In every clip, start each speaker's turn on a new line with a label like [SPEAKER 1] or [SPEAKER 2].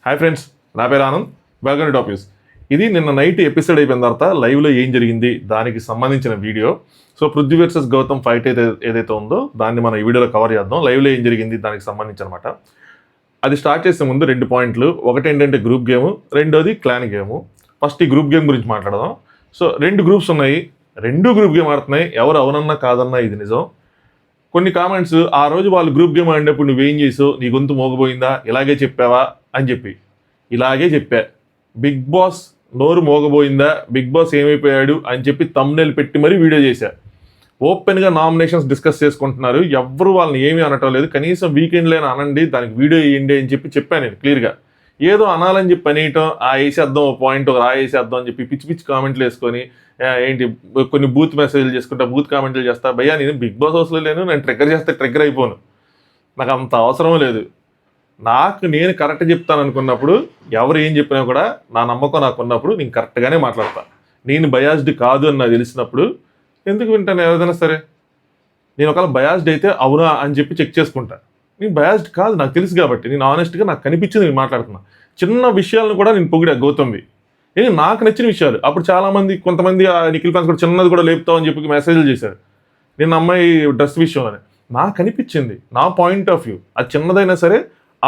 [SPEAKER 1] Hi friends, నా పేరు Anand. Welcome to top news. ఇది నిన్న నైట్ ఎపిసోడ్ అయిపోయిన తర్వాత లైవ్లో ఏం జరిగింది దానికి సంబంధించిన video. So Prithvi versus Gautam fight ఏదైతే ఉందో దాన్ని మనం ఈ వీడియోలో కవర్ చేద్దాం. లైవ్లో ఏం జరిగింది దానికి సంబంధించి అనమాట. అది స్టార్ట్ చేసే ముందు 2 పాయింట్లు. ఒకటి ఏంటంటే గ్రూప్ గేమ్, రెండోది క్లాన్ గేమ్. ఫస్ట్ ఈ గ్రూప్ గేమ్ గురించి మాట్లాడదాం. సో 2 గ్రూప్స్ ఉన్నాయి, 2 గ్రూప్ గేమ్ ఆడుతున్నాయి. ఎవరు అవునన్నా కాదన్నా ఇది నిజం. కొన్ని కామెంట్స్, ఆ రోజు వాళ్ళు గ్రూప్ గేమ్ ఆడినప్పుడు నువ్వేం చేసావు, నీ గొంతు మోగబోయిందా, ఇలాగే చెప్పావా అని చెప్పి. ఇలాగే చెప్పా. బిగ్ బాస్ నోరు మోగబోయిందా, బిగ్ బాస్ ఏమైపోయాడు అని చెప్పి థంబ్నెయిల్ పెట్టి మరీ వీడియో చేశా. ఓపెన్గా నామినేషన్స్ డిస్కస్ చేసుకుంటున్నారు, ఎవ్వరు వాళ్ళని ఏమీ అనటం లేదు. కనీసం వీకెండ్లోనే అనండి, దానికి వీడియో వేయండి అని చెప్పి చెప్పాను నేను క్లియర్గా. ఏదో అనాలని చెప్పి అనేయటం, వేసేద్దాం ఓ పాయింట్ ఒక వేసేద్దాం అని చెప్పి పిచ్చి పిచ్చి కామెంట్లు వేసుకొని ఏంటి కొన్ని బూత్ మెసేజ్లు చేసుకుంటా, బూత్ కామెంట్లు చేస్తా. భయ్యా నేను బిగ్ బాస్ హౌస్లో లేను, నేను ట్రిగ్గర్ చేస్తే ట్రిగ్గర్ అయిపోను. నాకు అంత అవసరం లేదు. నేను కరెక్ట్ చెప్తాను అనుకున్నప్పుడు ఎవరు ఏం చెప్పినా కూడా నా నమ్మకం నాకు ఉన్నప్పుడు నేను కరెక్ట్గానే మాట్లాడతాను. నేను బయాస్డ్ కాదు అని నాకు తెలిసినప్పుడు ఎందుకు వింటాను ఏదైనా సరే. నేను ఒకవేళ బయాస్డ్ అయితే అవునా అని చెప్పి చెక్ చేసుకుంటా. నేను బయాస్డ్ కాదు నాకు తెలుసు కాబట్టి, నేను ఆనెస్ట్గా నాకు కనిపించింది నేను మాట్లాడుతున్నా. చిన్న విషయాలను కూడా నేను పొగిడా గౌతమ్వి, నేను నాకు నచ్చిన విషయాలు. అప్పుడు చాలామంది కొంతమంది నిఖిల్ ఫ్యాన్స్ కూడా చిన్నది కూడా లేపుతామని చెప్పి మెసేజ్లు చేశారు. నేను అమ్మాయి డ్రెస్ విషయంలోనే నాకు అనిపించింది, నా పాయింట్ ఆఫ్ వ్యూ. అది చిన్నదైనా సరే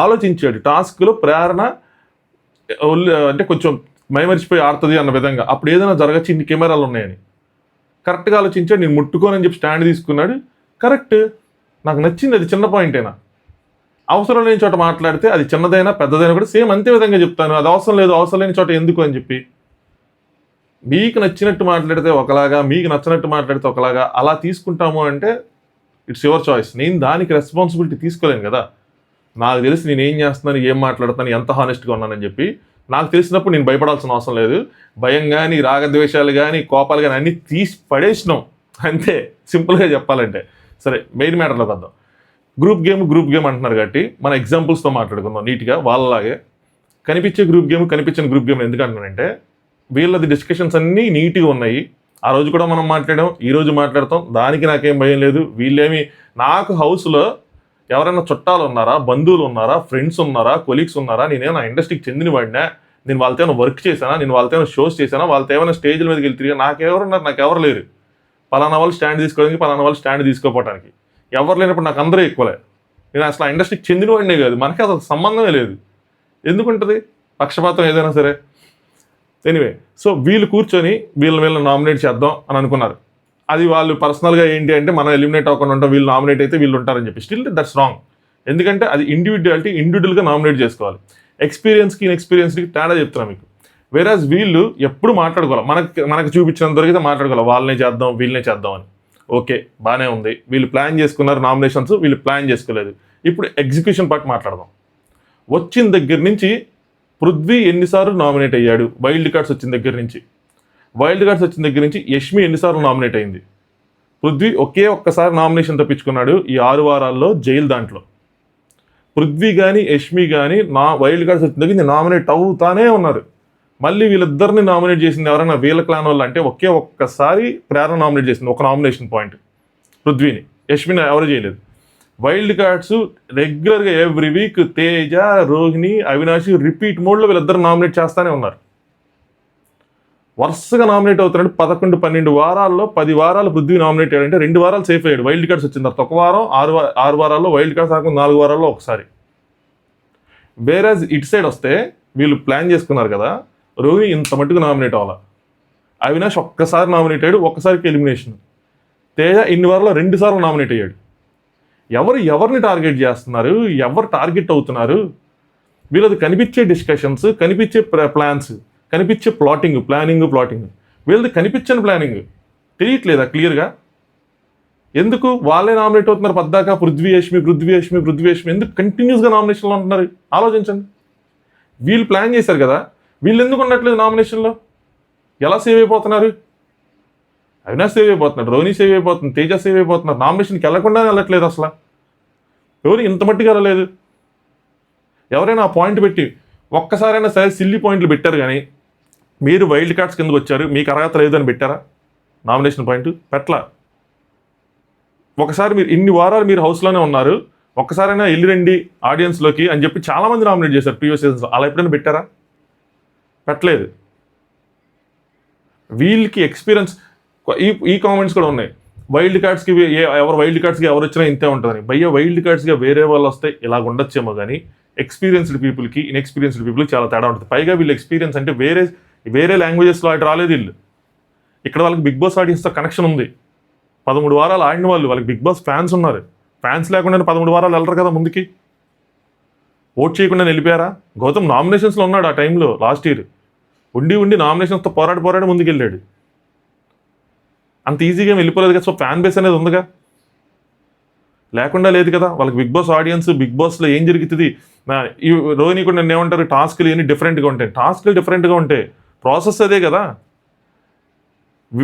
[SPEAKER 1] ఆలోచించాడు. టాస్క్లో ప్రేరణ అంటే కొంచెం మైమరిచిపోయి ఆడుతుంది అన్న విధంగా. అప్పుడు ఏదైనా జరగచ్చు, ఇన్ని కెమెరాలు ఉన్నాయని కరెక్ట్గా ఆలోచించాడు. నేను ముట్టుకోనని చెప్పి స్టాండ్ తీసుకున్నాడు. కరెక్ట్, నాకు నచ్చింది. అది చిన్న పాయింట్ అయినా అవసరం లేని చోట మాట్లాడితే అది చిన్నదైనా పెద్దదైనా కూడా సేమ్ అంతే విధంగా చెప్తాను. అది అవసరం లేదు, అవసరం లేని చోట ఎందుకు అని చెప్పి. మీకు నచ్చినట్టు మాట్లాడితే ఒకలాగా, మీకు నచ్చినట్టు మాట్లాడితే ఒకలాగా అలా తీసుకుంటాము అంటే ఇట్స్ యువర్ చాయిస్. నేను దానికి రెస్పాన్సిబిలిటీ తీసుకోలేను కదా. నాకు తెలిసి నేను ఏం చేస్తున్నాను, ఏం మాట్లాడుతున్నాను, ఎంత హానెస్ట్గా ఉన్నానని చెప్పి నాకు తెలిసినప్పుడు నేను భయపడాల్సిన అవసరం లేదు. భయం కానీ, రాగద్వేషాలు కానీ, కోపాలు కానీ అన్నీ తీసి పడేసినాం అంతే, సింపుల్గా చెప్పాలంటే. సరే మెయిన్ మ్యాటర్లోకి వద్దాం. గ్రూప్ గేమ్ అంటున్నారు కాబట్టి మన ఎగ్జాంపుల్స్తో మాట్లాడుకుందాం నీట్గా. వాళ్ళలాగే కనిపించే గ్రూప్ గేమ్, కనిపించిన గ్రూప్ గేమ్ ఎందుకు అంటున్నానంటే వీళ్ళది డిస్కషన్స్ అన్నీ నీట్గా ఉన్నాయి. ఆ రోజు కూడా మనం మాట్లాడాం, ఈరోజు మాట్లాడతాం, దానికి నాకేం భయం లేదు. వీళ్ళేమి నాకు హౌస్లో ఎవరైనా చుట్టాలు ఉన్నారా, బంధువులు ఉన్నారా, ఫ్రెండ్స్ ఉన్నారా, కొలీగ్స్ ఉన్నారా, నేనేమైనా ఇండస్ట్రీకి చెందిన వాడినా, నేను వాళ్ళతో ఏమైనా వర్క్ చేశానా, నేను వాళ్ళతో ఏమైనా షోస్ చేశానా, వాళ్ళతో ఏమైనా స్టేజ్ల మీదకి వెళ్ళి తిరిగా నాకెవరున్నారు, నాకు ఎవరు లేరు. పలానా వాళ్ళు స్టాండ్ తీసుకోవడానికి, పలానా వాళ్ళు స్టాండ్ తీసుకోపోవడానికి. ఎవరు లేనప్పుడు నాకు అందరూ ఎక్కువలే. నేను అసలు ఆ ఇండస్ట్రీకి చెందిన వాడినే కాదు, మనకి అసలు సంబంధమే లేదు. ఎందుకుంటుంది పక్షపాతం ఏదైనా సరే. ఎనీవే, సో వీళ్ళు కూర్చొని వీళ్ళని నామినేట్ చేద్దాం అని అనుకున్నారు. అది వాళ్ళు పర్సనల్గా ఏంటి అంటే మనం ఎలిమినేట్ అవ్వకుండా ఉంటాం, వీళ్ళు నామినేట్ అయితే వీళ్ళు ఉంటారని చెప్పి. Still that's wrong. ఎందుకంటే అది ఇండివిజువల్గా నామినేట్ చేసుకోవాలి. ఎక్స్పీరియన్స్కి ఇన్ఎక్స్పీరియన్స్కి తేడా చెప్తున్నాను మీకు. వేరాజ్ వీళ్ళు ఎప్పుడు మాట్లాడుకోవాలి, మనకు చూపించినంత వరకు మాట్లాడుకోవాలి, వాళ్ళనే చేద్దాం వీళ్ళనే చేద్దాం అని. ఓకే బాగానే ఉంది, వీళ్ళు ప్లాన్ చేసుకున్నారు నామినేషన్స్, వీళ్ళు ప్లాన్ చేసుకోలేదు. ఇప్పుడు ఎగ్జిక్యూషన్ పార్ట్ మాట్లాడదాం. వచ్చిన దగ్గర నుంచి పృథ్వీ ఎన్నిసార్లు నామినేట్ అయ్యాడు, వైల్డ్ కార్డ్స్ వచ్చిన దగ్గర నుంచి యష్మి ఎన్నిసార్లు నామినేట్ అయింది. పృథ్వీ ఒక్కసారి నామినేషన్ తప్పించుకున్నాడు ఈ 6 వారాల్లో జైలు దాంట్లో. పృథ్వీ కానీ యష్మి కానీ వైల్డ్ కార్డ్స్ వచ్చిన దగ్గర నామినేట్ అవుతానే ఉన్నారు. మళ్ళీ వీళ్ళిద్దరిని నామినేట్ చేసింది ఎవరైనా వీళ్ళ క్లాన్ వాళ్ళు అంటే ఒక్కసారి ప్రేరణ నామినేట్ చేసింది, ఒక నామినేషన్ పాయింట్ పృథ్వీని. యష్మిని ఎవరు చేయలేదు. వైల్డ్ కార్డ్స్ రెగ్యులర్గా every week Teja, Rohini, Avinash repeat మోడ్లో వీళ్ళిద్దరు నామినేట్ చేస్తూనే ఉన్నారు. వరుసగా నామినేట్ అవుతున్నాడు. 11-12 వారాల్లో 10 వారాలు పృథ్వీ నామినేట్ అయ్యాడంటే 2 వారాలు సేఫ్ అయ్యాడు. వైల్డ్ కార్డ్స్ వచ్చిన తర్వాత 1 వారం, 6 వారాల్లో వైల్డ్ కార్డ్స్ రాకుండా 4 వారాల్లో ఒకసారి. వేరేజ్ ఇటు సైడ్ వస్తే వీళ్ళు ప్లాన్ చేసుకున్నారు కదా, రోహిణి ఇంత మట్టుకు నామినేట్ అవ్వాలి, అవినాష్ ఒక్కసారి నామినేట్ అయ్యాడు, ఒక్కసారికి ఎలిమినేషన్. తేజ ఇన్ని వారాల్లో 2 సార్లు నామినేట్ అయ్యాడు. ఎవరిని టార్గెట్ చేస్తున్నారు, ఎవరు టార్గెట్ అవుతున్నారు? వీళ్ళది కనిపించే డిస్కషన్స్, కనిపించే ప్లాన్స్, కనిపించే ప్లానింగ్. వీళ్ళది కనిపించని ప్లానింగ్ తెలియట్లేదా క్లియర్గా? ఎందుకు వాళ్ళే నామినేట్ అవుతున్నారు పద్దాక? పృథ్వీ యష్మి ఎందుకు కంటిన్యూస్గా నామినేషన్లో ఉంటున్నారు? ఆలోచించండి. వీళ్ళు ప్లాన్ చేశారు కదా, వీళ్ళు ఎందుకు ఉండట్లేదు నామినేషన్లో? ఎలా సేవ్ అయిపోతున్నారు? అవినాష్ సేవ్ అయిపోతున్నాడు, రోహిణి సేవ్ అయిపోతుంది, తేజ సేవ్ అయిపోతున్నారు. నామినేషన్కి వెళ్ళకుండా వెళ్ళట్లేదు అసలు. ఎవరు ఇంత మట్టిగా వెళ్ళలేదు. ఎవరైనా ఆ పాయింట్ పెట్టి ఒక్కసారైనా సరే సిల్లీ పాయింట్లు పెట్టారు కానీ మీరు వైల్డ్ కార్డ్స్ కిందకు వచ్చారు, మీకు అర్హత లేదు అని పెట్టారా నామినేషన్ పాయింట్? పెట్టలా. ఒకసారి మీరు ఇన్ని వారాలు మీరు హౌస్లోనే ఉన్నారు, ఒక్కసారైనా వెళ్ళిరండి ఆడియన్స్లోకి అని చెప్పి చాలామంది నామినేట్ చేశారు ప్రీవియస్ సీజన్స్లో. అలా ఎప్పుడైనా పెట్టారా? పెట్టలేదు. వీళ్ళకి ఎక్స్పీరియన్స్ ఈ కామెంట్స్ కూడా ఉన్నాయి. వైల్డ్ కార్డ్స్కి వైల్డ్ కార్డ్స్కి ఎవరు వచ్చినా ఇంతే ఉంటుందని. భయ్య వైల్డ్ కార్డ్స్గా వేరే వాళ్ళు వస్తే ఇలాగ ఉండొచ్చేమో కానీ ఎక్స్పీరియన్స్డ్ పీపుల్కి ఇన్ఎక్స్పీరియన్స్డ్ పీపుల్కి చాలా తేడా ఉంటుంది. పైగా వీళ్ళు ఎక్స్పీరియన్స్ అంటే వేరే లాంగ్వేజెస్లో అటు రాలేదు వీళ్ళు. ఇక్కడ వాళ్ళకి బిగ్ బాస్ ఆడియన్స్తో కనెక్షన్ ఉంది. 13 వారాలు ఆడిన వాళ్ళకి బిగ్ బాస్ ఫ్యాన్స్ ఉన్నారు. ఫ్యాన్స్ లేకుండా 13 వారాలు వెళ్ళరు కదా ముందుకి. ఓట్ చేయకుండా వెళ్ళిపోయారా? గౌతమ్ నామినేషన్స్లో ఉన్నాడు ఆ టైంలో లాస్ట్ ఇయర్. ఉండి నామినేషన్స్తో పోరాడి ముందుకు వెళ్ళాడు. అంత ఈజీగా వెళ్ళిపోలేదు కదా. సో ఫ్యాన్ బేస్ అనేది ఉందిగా, లేకుండా లేదు కదా. వాళ్ళకి బిగ్ బాస్ ఆడియన్స్, బిగ్ బాస్లో ఏం జరుగుతుంది. ఈ రోహిణి కూడా నన్ను ఏమంటారు, టాస్క్లు ఇవన్నీ డిఫరెంట్గా ఉంటాయి. టాస్క్లు డిఫరెంట్గా ఉంటాయి, ప్రాసెస్ అదే కదా.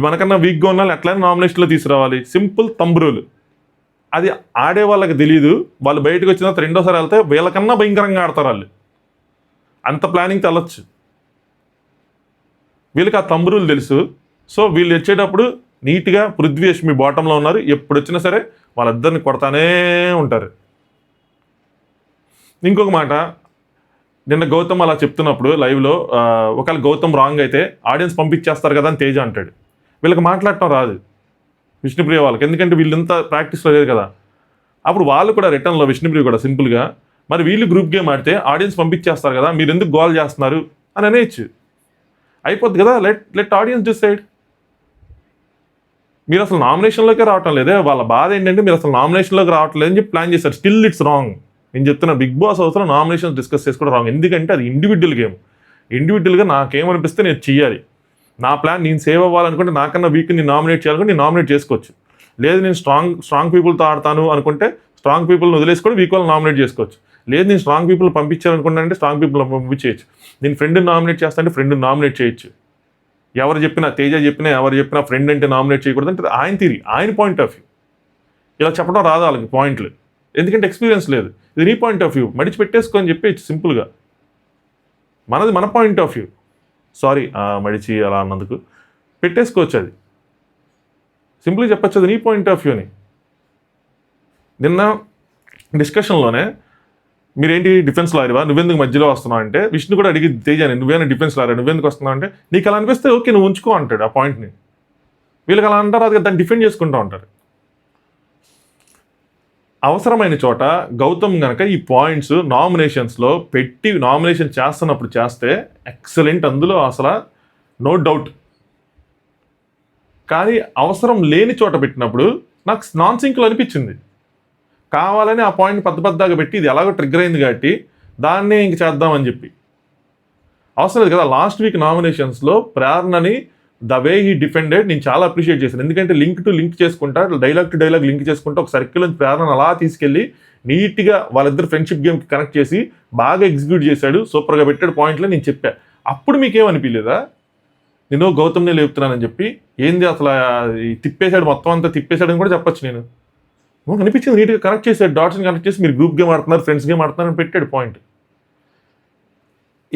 [SPEAKER 1] మనకన్నా వీక్గా ఉన్న ఎట్లయినా నామినేషన్లో తీసుకురావాలి. Simple thumb rule. అది ఆడే వాళ్ళకి తెలియదు. వాళ్ళు బయటకు వచ్చిన తర్వాత రెండోసారి వెళ్తే వీళ్ళకన్నా భయంకరంగా ఆడతారు వాళ్ళు. అంత ప్లానింగ్ తెలొచ్చు వీళ్ళకి. ఆ తంబ్ రూల్ తెలుసు. సో వీళ్ళు వచ్చేటప్పుడు నీట్గా పృథ్వీ యష్మి బాటంలో ఉన్నారు. ఎప్పుడు వచ్చినా సరే వాళ్ళిద్దరిని కొడతానే ఉంటారు. ఇంకొక మాట, నిన్న గౌతమ్ అలా చెప్తున్నప్పుడు లైవ్లో ఒకవేళ గౌతమ్ రాంగ్ అయితే ఆడియన్స్ పంపించేస్తారు కదా అని తేజ అంటాడు. వీళ్ళకి మాట్లాడటం రాదు విష్ణుప్రియ వాళ్ళకి, ఎందుకంటే వీళ్ళంత ప్రాక్టీస్లో లేదు కదా. అప్పుడు వాళ్ళు కూడా రిటర్న్లో విష్ణుప్రియ కూడా సింపుల్గా, మరి వీళ్ళు గ్రూప్ గేమ్ ఆడితే ఆడియన్స్ పంపించేస్తారు కదా, మీరు ఎందుకు గోల్ చేస్తున్నారు అని అనేయచ్చు. అయిపోద్ది కదా. Let audience decide. మీరు అసలు నామినేషన్లోకి రావటం లేదే. వాళ్ళ బాధ ఏంటంటే మీరు అసలు నామినేషన్లోకి రావటం లేదని చెప్పి ప్లాన్ చేశారు. Still it's wrong. నేను చెప్తున్నా, బిగ్ బాస్ అవసరం నామినేషన్స్ డిస్కస్ చేసుకోవడం రాంగ్. ఎందుకంటే అది ఇండివిజువల్ గేమ్. ఇండివిజువల్గా నాకేమనిపిస్తే నేను చెయ్యాలి. నా ప్లాన్ నేను సేవ్ అవ్వాలనుకుంటే, నాకన్నా వీక్ నేను నామినేట్ చేయాలనుకుంటే నేను నామినేట్ చేసుకోవచ్చు. లేదు నేను స్ట్రాంగ్ పీపుల్తో ఆడతాను అనుకుంటే స్ట్రాంగ్ పీపుల్ని వదిలేసుకొని వీక్ వాళ్ళు నామినేట్ చేసుకోవచ్చు. లేదు నేను స్ట్రాంగ్ పీపుల్ పంపించాలనుకుంటే స్ట్రాంగ్ పీపుల్ పంపించేయచ్చు. నేను ఫ్రెండ్ని నామినేట్ చేస్తా అంటే ఫ్రెండ్ని నామినేట్ చేయొచ్చు. ఎవరు చెప్పినా, తేజ చెప్పినా, ఎవరు చెప్పినా ఫ్రెండ్ అంటే నామినేట్ చేయకూడదు అంటే ఆయన థియరీ, ఆయన పాయింట్ ఆఫ్ వ్యూ. ఇలా చెప్పడం రాదు వాళ్ళకి పాయింట్లు, ఎందుకంటే ఎక్స్పీరియన్స్ లేదు. ఇది నీ పాయింట్ ఆఫ్ వ్యూ, మడిచి పెట్టేసుకో అని చెప్పి సింపుల్గా. మనది మన పాయింట్ ఆఫ్ వ్యూ. సారీ మడిచి అలా అన్నందుకు. పెట్టేసుకోవచ్చు, అది సింపుల్గా చెప్పచ్చు, అది నీ పాయింట్ ఆఫ్ వ్యూ అని. నిన్న డిస్కషన్లోనే మీరేంటి డిఫెన్స్ లాయర్వా, నువ్వెందుకు మధ్యలో వస్తున్నావు అంటే విష్ణు కూడా అడిగి తేజాని, నువ్వేనా డిఫెన్స్ లాయర్, నువ్వెందుకు వస్తున్నావు అంటే నీకు అలా అనిపిస్తే ఓకే నువ్వు ఉంచుకో అంటాడు ఆ పాయింట్ని. వీళ్ళకి అలా అంటారు, అది దాన్ని డిఫెండ్ చేసుకుంటూ ఉంటారు. అవసరమైన చోట గౌతమ్ కనుక ఈ పాయింట్స్ నామినేషన్స్లో పెట్టి నామినేషన్ చేస్తున్నప్పుడు చేస్తే ఎక్సలెంట్, అందులో అసలు నో డౌట్. కానీ అవసరం లేని చోట పెట్టినప్పుడు నాకు నాన్ సింక్లో అనిపించింది. కావాలని ఆ పాయింట్ పెద్దగా పెట్టి ఇది ఎలాగో ట్రిగ్గర్ అయింది కాబట్టి దాన్నే ఇంక చేద్దామని చెప్పి అవసరం లేదు కదా. లాస్ట్ వీక్ నామినేషన్స్లో ప్రేరణని ద వే హీ డిఫెండెడ్ నేను చాలా అప్రిషియేట్ చేశాను. ఎందుకంటే లింక్ టు లింక్ చేసుకుంటా, డైలాగ్ టు డైలాగ్ లింక్ చేసుకుంటా ఒక సర్కిల్ నుంచి ప్రేరణ అలా తీసుకెళ్ళి నీట్గా వాళ్ళిద్దరు ఫ్రెండ్షిప్ గేమ్కి కనెక్ట్ చేసి బాగా ఎగ్జిక్యూట్ చేశాడు. సూపర్గా పెట్టాడు పాయింట్లో. నేను చెప్పా, అప్పుడు మీకేమనిపించలేదా నేను గౌతమ్నే లేపుతున్నానని చెప్పి? ఏంది అసలు తిప్పేశాడు, మొత్తం అంతా తిప్పేశాడని కూడా చెప్పచ్చు. నేను అనిపించింది నీట్గా కనెక్ట్ చేశాడు, డాట్స్ని కనెక్ట్ చేసి మీరు గ్రూప్ గేమ్ ఆడుతున్నారు, ఫ్రెండ్స్ గేమ్ ఆడుతున్నారు అని పెట్టాడు పాయింట్.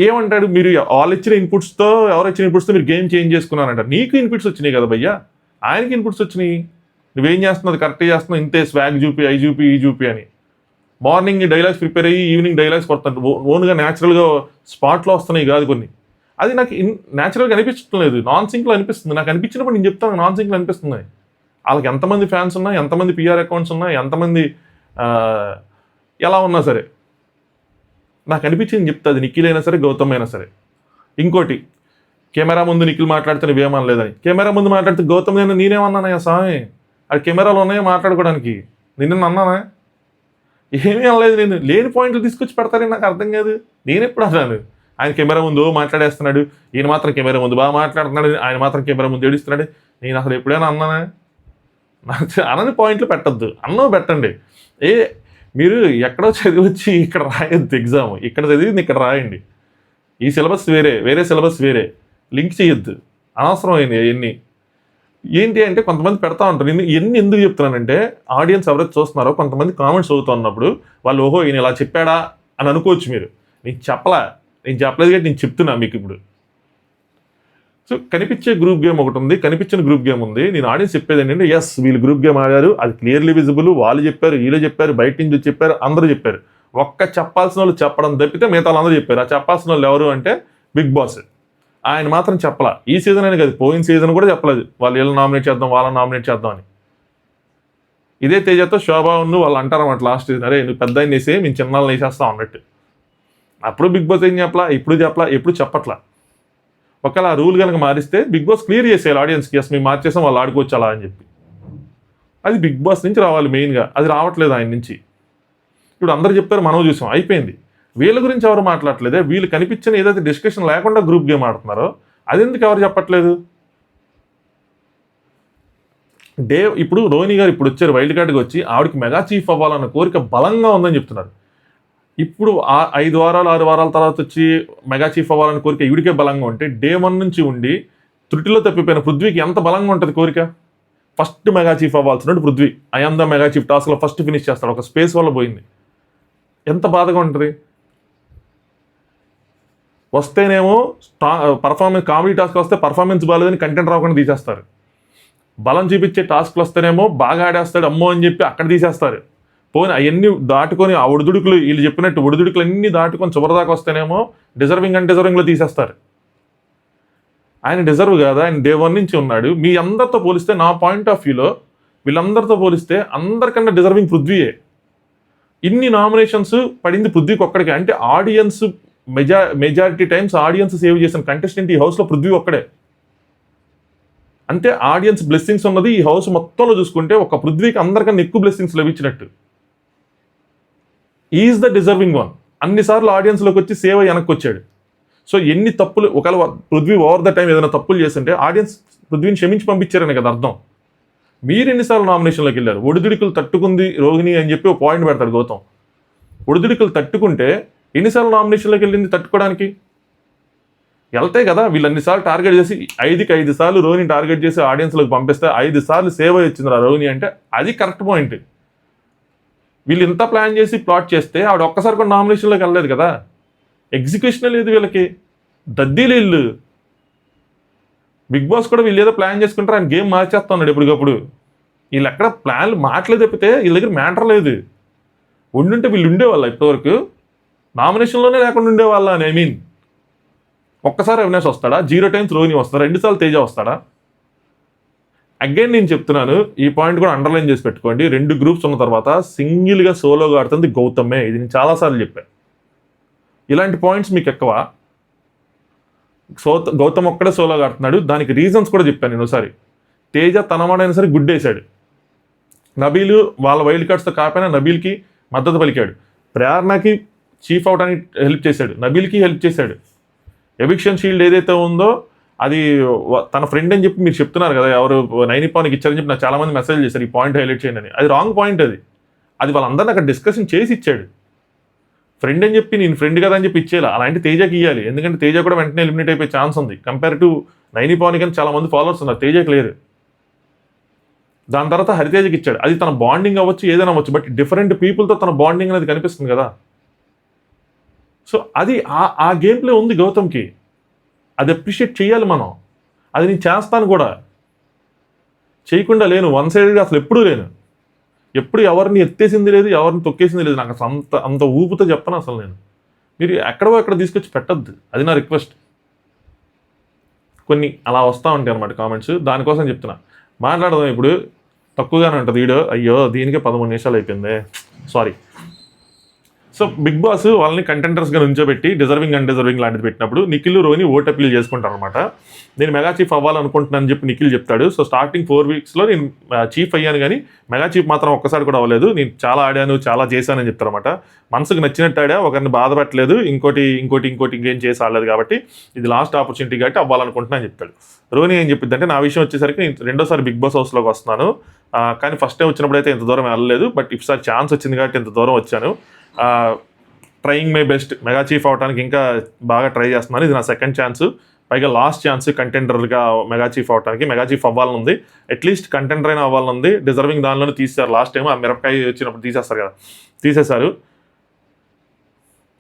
[SPEAKER 1] ఏమంటాడు, మీరు వాళ్ళు ఇచ్చిన ఇన్పుట్స్తో, ఎవరు ఇచ్చిన ఇన్పుట్స్తో మీరు గేమ్ చేంజ్ చేసుకున్నారంటారు. నీకు ఇన్పుట్స్ వచ్చినాయి కదా భయ్యా, ఆయనకి ఇన్పుట్స్ వచ్చినాయి. నువ్వేం చేస్తున్నావు, కరెక్ట్గా చేస్తున్నావు, ఇంతే స్వాగ్ చూపి, ఐ చూపి, ఈ చూపి అని. మార్నింగ్ డైలాగ్స్ ప్రిపేర్ అయ్యి ఈవినింగ్ డైలాగ్స్ కొడతాను. ఓన్గా న్యాచురల్గా స్పాట్లో వస్తున్నాయి కాదు కొన్ని. అది నాకు న్యాచురల్గా అనిపించడం లేదు, నాన్ సింక్లో అనిపిస్తుంది. నాకు అనిపించినప్పుడు నేను చెప్తాను నాన్ సింక్లో అనిపిస్తుంది. వాళ్ళకి ఎంతమంది ఫ్యాన్స్ ఉన్నా, ఎంతమంది పిఆర్ అకౌంట్స్ ఉన్నా, ఎంతమంది ఎలా ఉన్నా సరే నాకు అనిపించింది చెప్తా. అది నిఖిల్ అయినా సరే, గౌతమ్ అయినా సరే. ఇంకోటి, కెమెరా ముందు నిఖిల్ మాట్లాడితే నువ్వేమనలేదని, కెమెరా ముందు మాట్లాడితే గౌతమ్ నేనేమన్నానయ్యా స్వామి, అది కెమెరాలు ఉన్నాయో మాట్లాడుకోవడానికి, నిన్న అన్నానా? ఏమీ అనలేదు. నేను లేని పాయింట్లు తీసుకొచ్చి పెడతారని నాకు అర్థం కాదు. నేను ఎప్పుడు అన్నాను ఆయన కెమెరా ముందు మాట్లాడేస్తున్నాడు, ఈయన మాత్రం కెమెరా ముందు బాగా మాట్లాడుతున్నాడు, ఆయన మాత్రం కెమెరా ముందు ఏడుస్తున్నాడు. నేను అసలు ఎప్పుడైనా అన్నానా? నాకు అనని పాయింట్లు పెట్టద్దు, అన్నో పెట్టండి. మీరు ఎక్కడో చదివి వచ్చి ఇక్కడ రాయొద్దు ఎగ్జామ్. ఇక్కడ చదివి ఇక్కడ రాయండి. ఈ సిలబస్ వేరే సిలబస్ వేరే, లింక్ చేయొద్దు అనవసరమైంది. ఎన్ని ఏంటి అంటే కొంతమంది పెడతా ఉంటారు. ఎన్ని ఎందుకు చెప్తున్నానంటే ఆడియన్స్ ఎవరైతే చూస్తున్నారో కొంతమంది కామెంట్స్ చదువుతున్నప్పుడు వాళ్ళు ఓహో ఈయన ఇలా చెప్పాడా అని అనుకోవచ్చు. మీరు నేను చెప్పలేదు కాబట్టి నేను చెప్తున్నా మీకు ఇప్పుడు. సో కనిపించే గ్రూప్ గేమ్ ఒకటి ఉంది, కనిపించిన గ్రూప్ గేమ్ ఉంది. నేను ఆడియన్స్ చెప్పేది ఏంటంటే ఎస్ వీళ్ళు గ్రూప్ గేమ్ ఆడారు, అది క్లియర్లీ విజిబుల్, వాళ్ళు చెప్పారు, వీళ్ళు చెప్పారు, బయట నుంచి చెప్పారు, అందరూ చెప్పారు. ఒక్క చెప్పాల్సిన వాళ్ళు చెప్పడం తప్పితే మిగతా వాళ్ళందరూ చెప్పారు. ఆ చెప్పాల్సిన వాళ్ళు ఎవరు అంటే బిగ్ బాస్. ఆయన మాత్రం చెప్పలా. ఈ సీజన్ అని కాదు, పోయిన సీజన్ కూడా చెప్పలేదు వాళ్ళు వీళ్ళని నామినేట్ చేద్దాం, వాళ్ళని నామినేట్ చేద్దాం అని. ఇదే తేజతో శోభాను వాళ్ళు అంటారన్నమాట లాస్ట్ సీజన్, అరే నువ్వు పెద్ద ఆయన వేసే మేము చిన్నాళ్ళని వేసేస్తాం అన్నట్టు. అప్పుడు బిగ్ బాస్ ఏం చెప్పలా, ఎప్పుడు చెప్పట్లా. ఒకవేళ ఆ రూల్ కనుక మారిస్తే బిగ్ బాస్ క్లియర్ చేసేయాలి ఆడియన్స్కి, ఎస్ మేము మార్చేసాం వాళ్ళు ఆడుకోవచ్చు అలా అని చెప్పి. అది బిగ్ బాస్ నుంచి రావాలి మెయిన్గా, అది రావట్లేదు ఆయన నుంచి. ఇప్పుడు అందరూ చెప్పారు, మనం చూసాం, అయిపోయింది. వీళ్ళ గురించి ఎవరు మాట్లాడట్లేదే, వీళ్ళు కనిపించిన ఏదైతే డిస్కషన్ లేకుండా గ్రూప్ గేమ్ ఆడుతున్నారో అది ఎందుకు ఎవరు చెప్పట్లేదు. ఇప్పుడు రోహిణి గారు ఇప్పుడు వచ్చారు వైల్డ్ కార్డ్కి వచ్చి, ఆవిడకి మెగా చీఫ్ అవ్వాలన్న కోరిక బలంగా ఉందని చెప్తున్నారు. ఇప్పుడు 5 వారాలు 6 వారాల తర్వాత వచ్చి మెగా చీఫ్ అవ్వాలని కోరిక ఈవిడికే బలంగా ఉంటే, డే 1 నుంచి ఉండి త్రుటిలో తప్పిపోయిన పృథ్వీకి ఎంత బలంగా ఉంటుంది కోరిక. ఫస్ట్ మెగా చీఫ్ అవ్వాల్సినట్టు Prithvi I am the mega chief టాస్క్లో ఫస్ట్ ఫినిష్ చేస్తాడు, ఒక స్పేస్ వల్ల పోయింది. ఎంత బాధగా ఉంటుంది. వస్తేనేమో పర్ఫార్మెన్స్, కామెడీ టాస్క్ వస్తే పర్ఫార్మెన్స్ బాగాలేదని కంటెంట్ రాకుండా తీసేస్తారు. బలం చూపించే టాస్క్లు వస్తేనేమో బాగా ఆడేస్తాడు అమ్మో అని చెప్పి అక్కడ తీసేస్తారు. పోనీ అవన్నీ దాటుకొని ఆ ఒడిదుడుకులు, వీళ్ళు చెప్పినట్టు ఒడిదుడుకులు అన్నీ దాటుకొని చివరిదాకా వస్తేనేమో డిజర్వింగ్ అండ్ డిజర్వింగ్లో తీసేస్తారు. ఆయన డిజర్వ్ కాదా, ఆయన డే 1 నుంచి ఉన్నాడు. మీ అందరితో పోలిస్తే, నా పాయింట్ ఆఫ్ వ్యూలో వీళ్ళందరితో పోలిస్తే అందరికన్నా డిజర్వింగ్ పృథ్వీయే. ఇన్ని నామినేషన్స్ పడింది పృథ్వీకి ఒక్కడికే అంటే audience majority times audience save చేసిన కంటెస్టెంట్ ఈ హౌస్లో పృథ్వీ ఒక్కడే. అంటే ఆడియన్స్ బ్లెస్సింగ్స్ ఉన్నది ఈ హౌస్ మొత్తంలో చూసుకుంటే ఒక పృథ్వీకి అందరికన్నా ఎక్కువ బ్లెస్సింగ్స్ లభించినట్టు. Is the deserving one. అన్నిసార్లు ఆడియన్స్లోకి వచ్చి సేవ్ అయ్యి వెనక్కి వచ్చాడు. సో ఎన్ని తప్పులు, ఒకవేళ పృథ్వీ ఓవర్ ద టైం ఏదైనా తప్పులు చేస్తుంటే ఆడియన్స్ పృథ్వీని క్షమించి పంపించారని కదా అర్థం. మీరు ఎన్నిసార్లు నామినేషన్లోకి వెళ్ళారు? ఒడిదుడుకులు తట్టుకుంది రోహిణి అని చెప్పి ఒక పాయింట్ పెడతాడు గౌతమ్. ఒడిదుడుకులు తట్టుకుంటే ఎన్నిసార్లు నామినేషన్లోకి వెళ్ళింది తట్టుకోవడానికి? వెళ్తాయి కదా. వీళ్ళు అన్నిసార్లు టార్గెట్ చేసి 5కి 5 సార్లు రోహిణి టార్గెట్ చేసి ఆడియన్స్లోకి పంపిస్తే 5 సార్లు సేవ్ అయ్యి వచ్చింది రా రోహిణి అంటే అది కరెక్ట్ పాయింట్. వీళ్ళు ఇంత ప్లాన్ చేసి ప్లాట్ చేస్తే ఆవిడ ఒక్కసారి కూడా నామినేషన్లోకి వెళ్ళలేదు కదా. ఎగ్జిక్యూషన్ లేదు వీళ్ళకి, దద్దీలు ఇల్లు. బిగ్ బాస్ కూడా వీళ్ళు ఏదో ప్లాన్ చేసుకుంటారు, ఆయన గేమ్ మార్చేస్తా ఉన్నాడు ఎప్పటికప్పుడు. వీళ్ళు ఎక్కడ ప్లాన్లు మాటలేదు తప్పితే వీళ్ళ దగ్గర మ్యాటర్ లేదు. ఉండుంటే వీళ్ళు ఉండేవాళ్ళ ఇప్పటివరకు, నామినేషన్లోనే లేకుండా ఉండేవాళ్ళ అని. ఐ మీన్ ఒక్కసారి అవినాష్ వస్తాడా, 0 టైమ్స్ రోహిణి వస్తాడా, 2 సార్లు తేజ వస్తాడా? అగైన్ నేను చెప్తున్నాను, ఈ పాయింట్ కూడా అండర్లైన్ చేసి పెట్టుకోండి. 2 గ్రూప్స్ ఉన్న తర్వాత సింగిల్గా సోలోగా ఆడుతుంది గౌతమే. ఇది నేను చాలాసార్లు చెప్పాను. ఇలాంటి పాయింట్స్ మీకు ఎక్కువ. గౌతమ్ ఒక్కడే సోలోగా ఆడుతున్నాడు, దానికి రీజన్స్ కూడా చెప్పాను నేను ఒకసారి. తేజ తనమాడైనా సరే గుడ్డేశాడు. నబీలు వాళ్ళ వైల్డ్ కార్డ్స్తో కాకపోయినా నబీల్కి మద్దతు పలికాడు. ప్రేరణకి చీఫ్ అవడానికి హెల్ప్ చేశాడు, నబీల్కి హెల్ప్ చేశాడు. ఎవిక్షన్ షీల్డ్ ఏదైతే ఉందో అది తన ఫ్రెండ్ అని చెప్పి మీరు చెప్తున్నారు కదా, ఎవరు నైనిపానికి ఇచ్చారని చెప్పి నాకు చాలామంది మెసేజ్ చేశారు ఈ పాయింట్ హైలైట్ చేయండి అని. అది రాంగ్ పాయింట్. అది వాళ్ళందరినీ అక్కడ డిస్కషన్ చేసి ఇచ్చాడు. ఫ్రెండ్ అని చెప్పి నేను ఫ్రెండ్ కదా అని చెప్పి ఇచ్చేయాలి, అలాంటి తేజకి ఇవ్వాలి. ఎందుకంటే తేజ కూడా వెంటనే ఎలిమినేట్ అయిపోయే ఛాన్స్ ఉంది. కంపేర్ టు నైనిపానికి అని చాలా మంది ఫాలోవర్స్ ఉన్నారు, తేజకి లేరు. దాని తర్వాత హరితేజకి ఇచ్చాడు. అది తన బాండింగ్ అవ్వచ్చు, ఏదైనా అవ్వచ్చు, బట్ డిఫరెంట్ పీపుల్తో తన బాండింగ్ అనేది కనిపిస్తుంది కదా. సో అది ఆ గేమ్ ప్లే ఉంది గౌతమ్కి. అది అప్రిషియేట్ చేయాలి మనం. అది నేను చేస్తాను కూడా, చేయకుండా లేను. 1 సైడ్గా అసలు ఎప్పుడూ లేను. ఎప్పుడు ఎవరిని ఎత్తేసింది లేదు, ఎవరిని తొక్కేసింది లేదు. నాకు అసలు అంత ఊపుతో చెప్పను అసలు నేను. మీరు ఎక్కడ తీసుకొచ్చి పెట్టద్దు, అది నా రిక్వెస్ట్. కొన్ని అలా వస్తూ ఉంటాయి అనమాట కామెంట్స్, దానికోసం చెప్తున్నా. మాట్లాడదాం ఇప్పుడు. తక్కువగానే ఉంటుంది వీడియో. అయ్యో దీనికే 13 నిమిషాలు అయిపోయింది, సారీ. సో బిగ్ బాస్ వాళ్ళని కంటెంటర్స్గా నుంచోబెట్టి డిజర్వింగ్ అండ్ డిజర్వింగ్ లాంటిది పెట్టినప్పుడు నిఖిల్ రోహిణి ఓట్ అప్పీల్ చేసుకుంటారు అనమాట. నేను మెగా చీఫ్ అవ్వాలనుకుంటున్నాను అని చెప్పి నిఖిల్ చెప్తాడు. సో స్టార్టింగ్ 4 వీక్స్లో నేను చీఫ్ అయ్యాను, కానీ మెగా చీఫ్ మాత్రం ఒక్కసారి కూడా అవ్వలేదు. నేను చాలా ఆడాను, చాలా చేశానని చెప్తారు అనమాట. మనసుకు నచ్చినట్టు ఆడా, ఒకరిని బాధ పెట్టలేదు, ఇంకోటి ఇంకేం చేసి ఆడలేదు, కాబట్టి ఇది లాస్ట్ ఆపర్చునిటీ కాబట్టి అవ్వాలనుకుంటున్నాను అని చెప్తాడు. రోహిణి ఏం చెప్పింది అంటే, నా విషయం వచ్చేసరికి నేను 2వ బిగ్ బాస్ హౌస్లోకి వస్తున్నాను, కానీ ఫస్ట్ టైం వచ్చినప్పుడు అయితే ఇంత దూరం వెళ్ళలేదు, బట్ ఈసారి ఛాన్స్ వచ్చింది కాబట్టి ఇంత దూరం వచ్చాను. Trying my best, mega chief అవడానికి ఇంకా బాగా ట్రై చేస్తున్నాను. ఇది నా 2nd ఛాన్స్, పైగా లాస్ట్ ఛాన్స్ కంటెండర్గా మెగా చీఫ్ అవడానికి. మెగా చీఫ్ అవ్వాలనుంది, అట్లీస్ట్ కంటెండర్ అయినా అవ్వాలనుంది. డిజర్వింగ్ దానిలోనే తీసేశారు. లాస్ట్ టైం ఆ మిరపకాయ వచ్చినప్పుడు తీసేస్తారు కదా, తీసేశారు.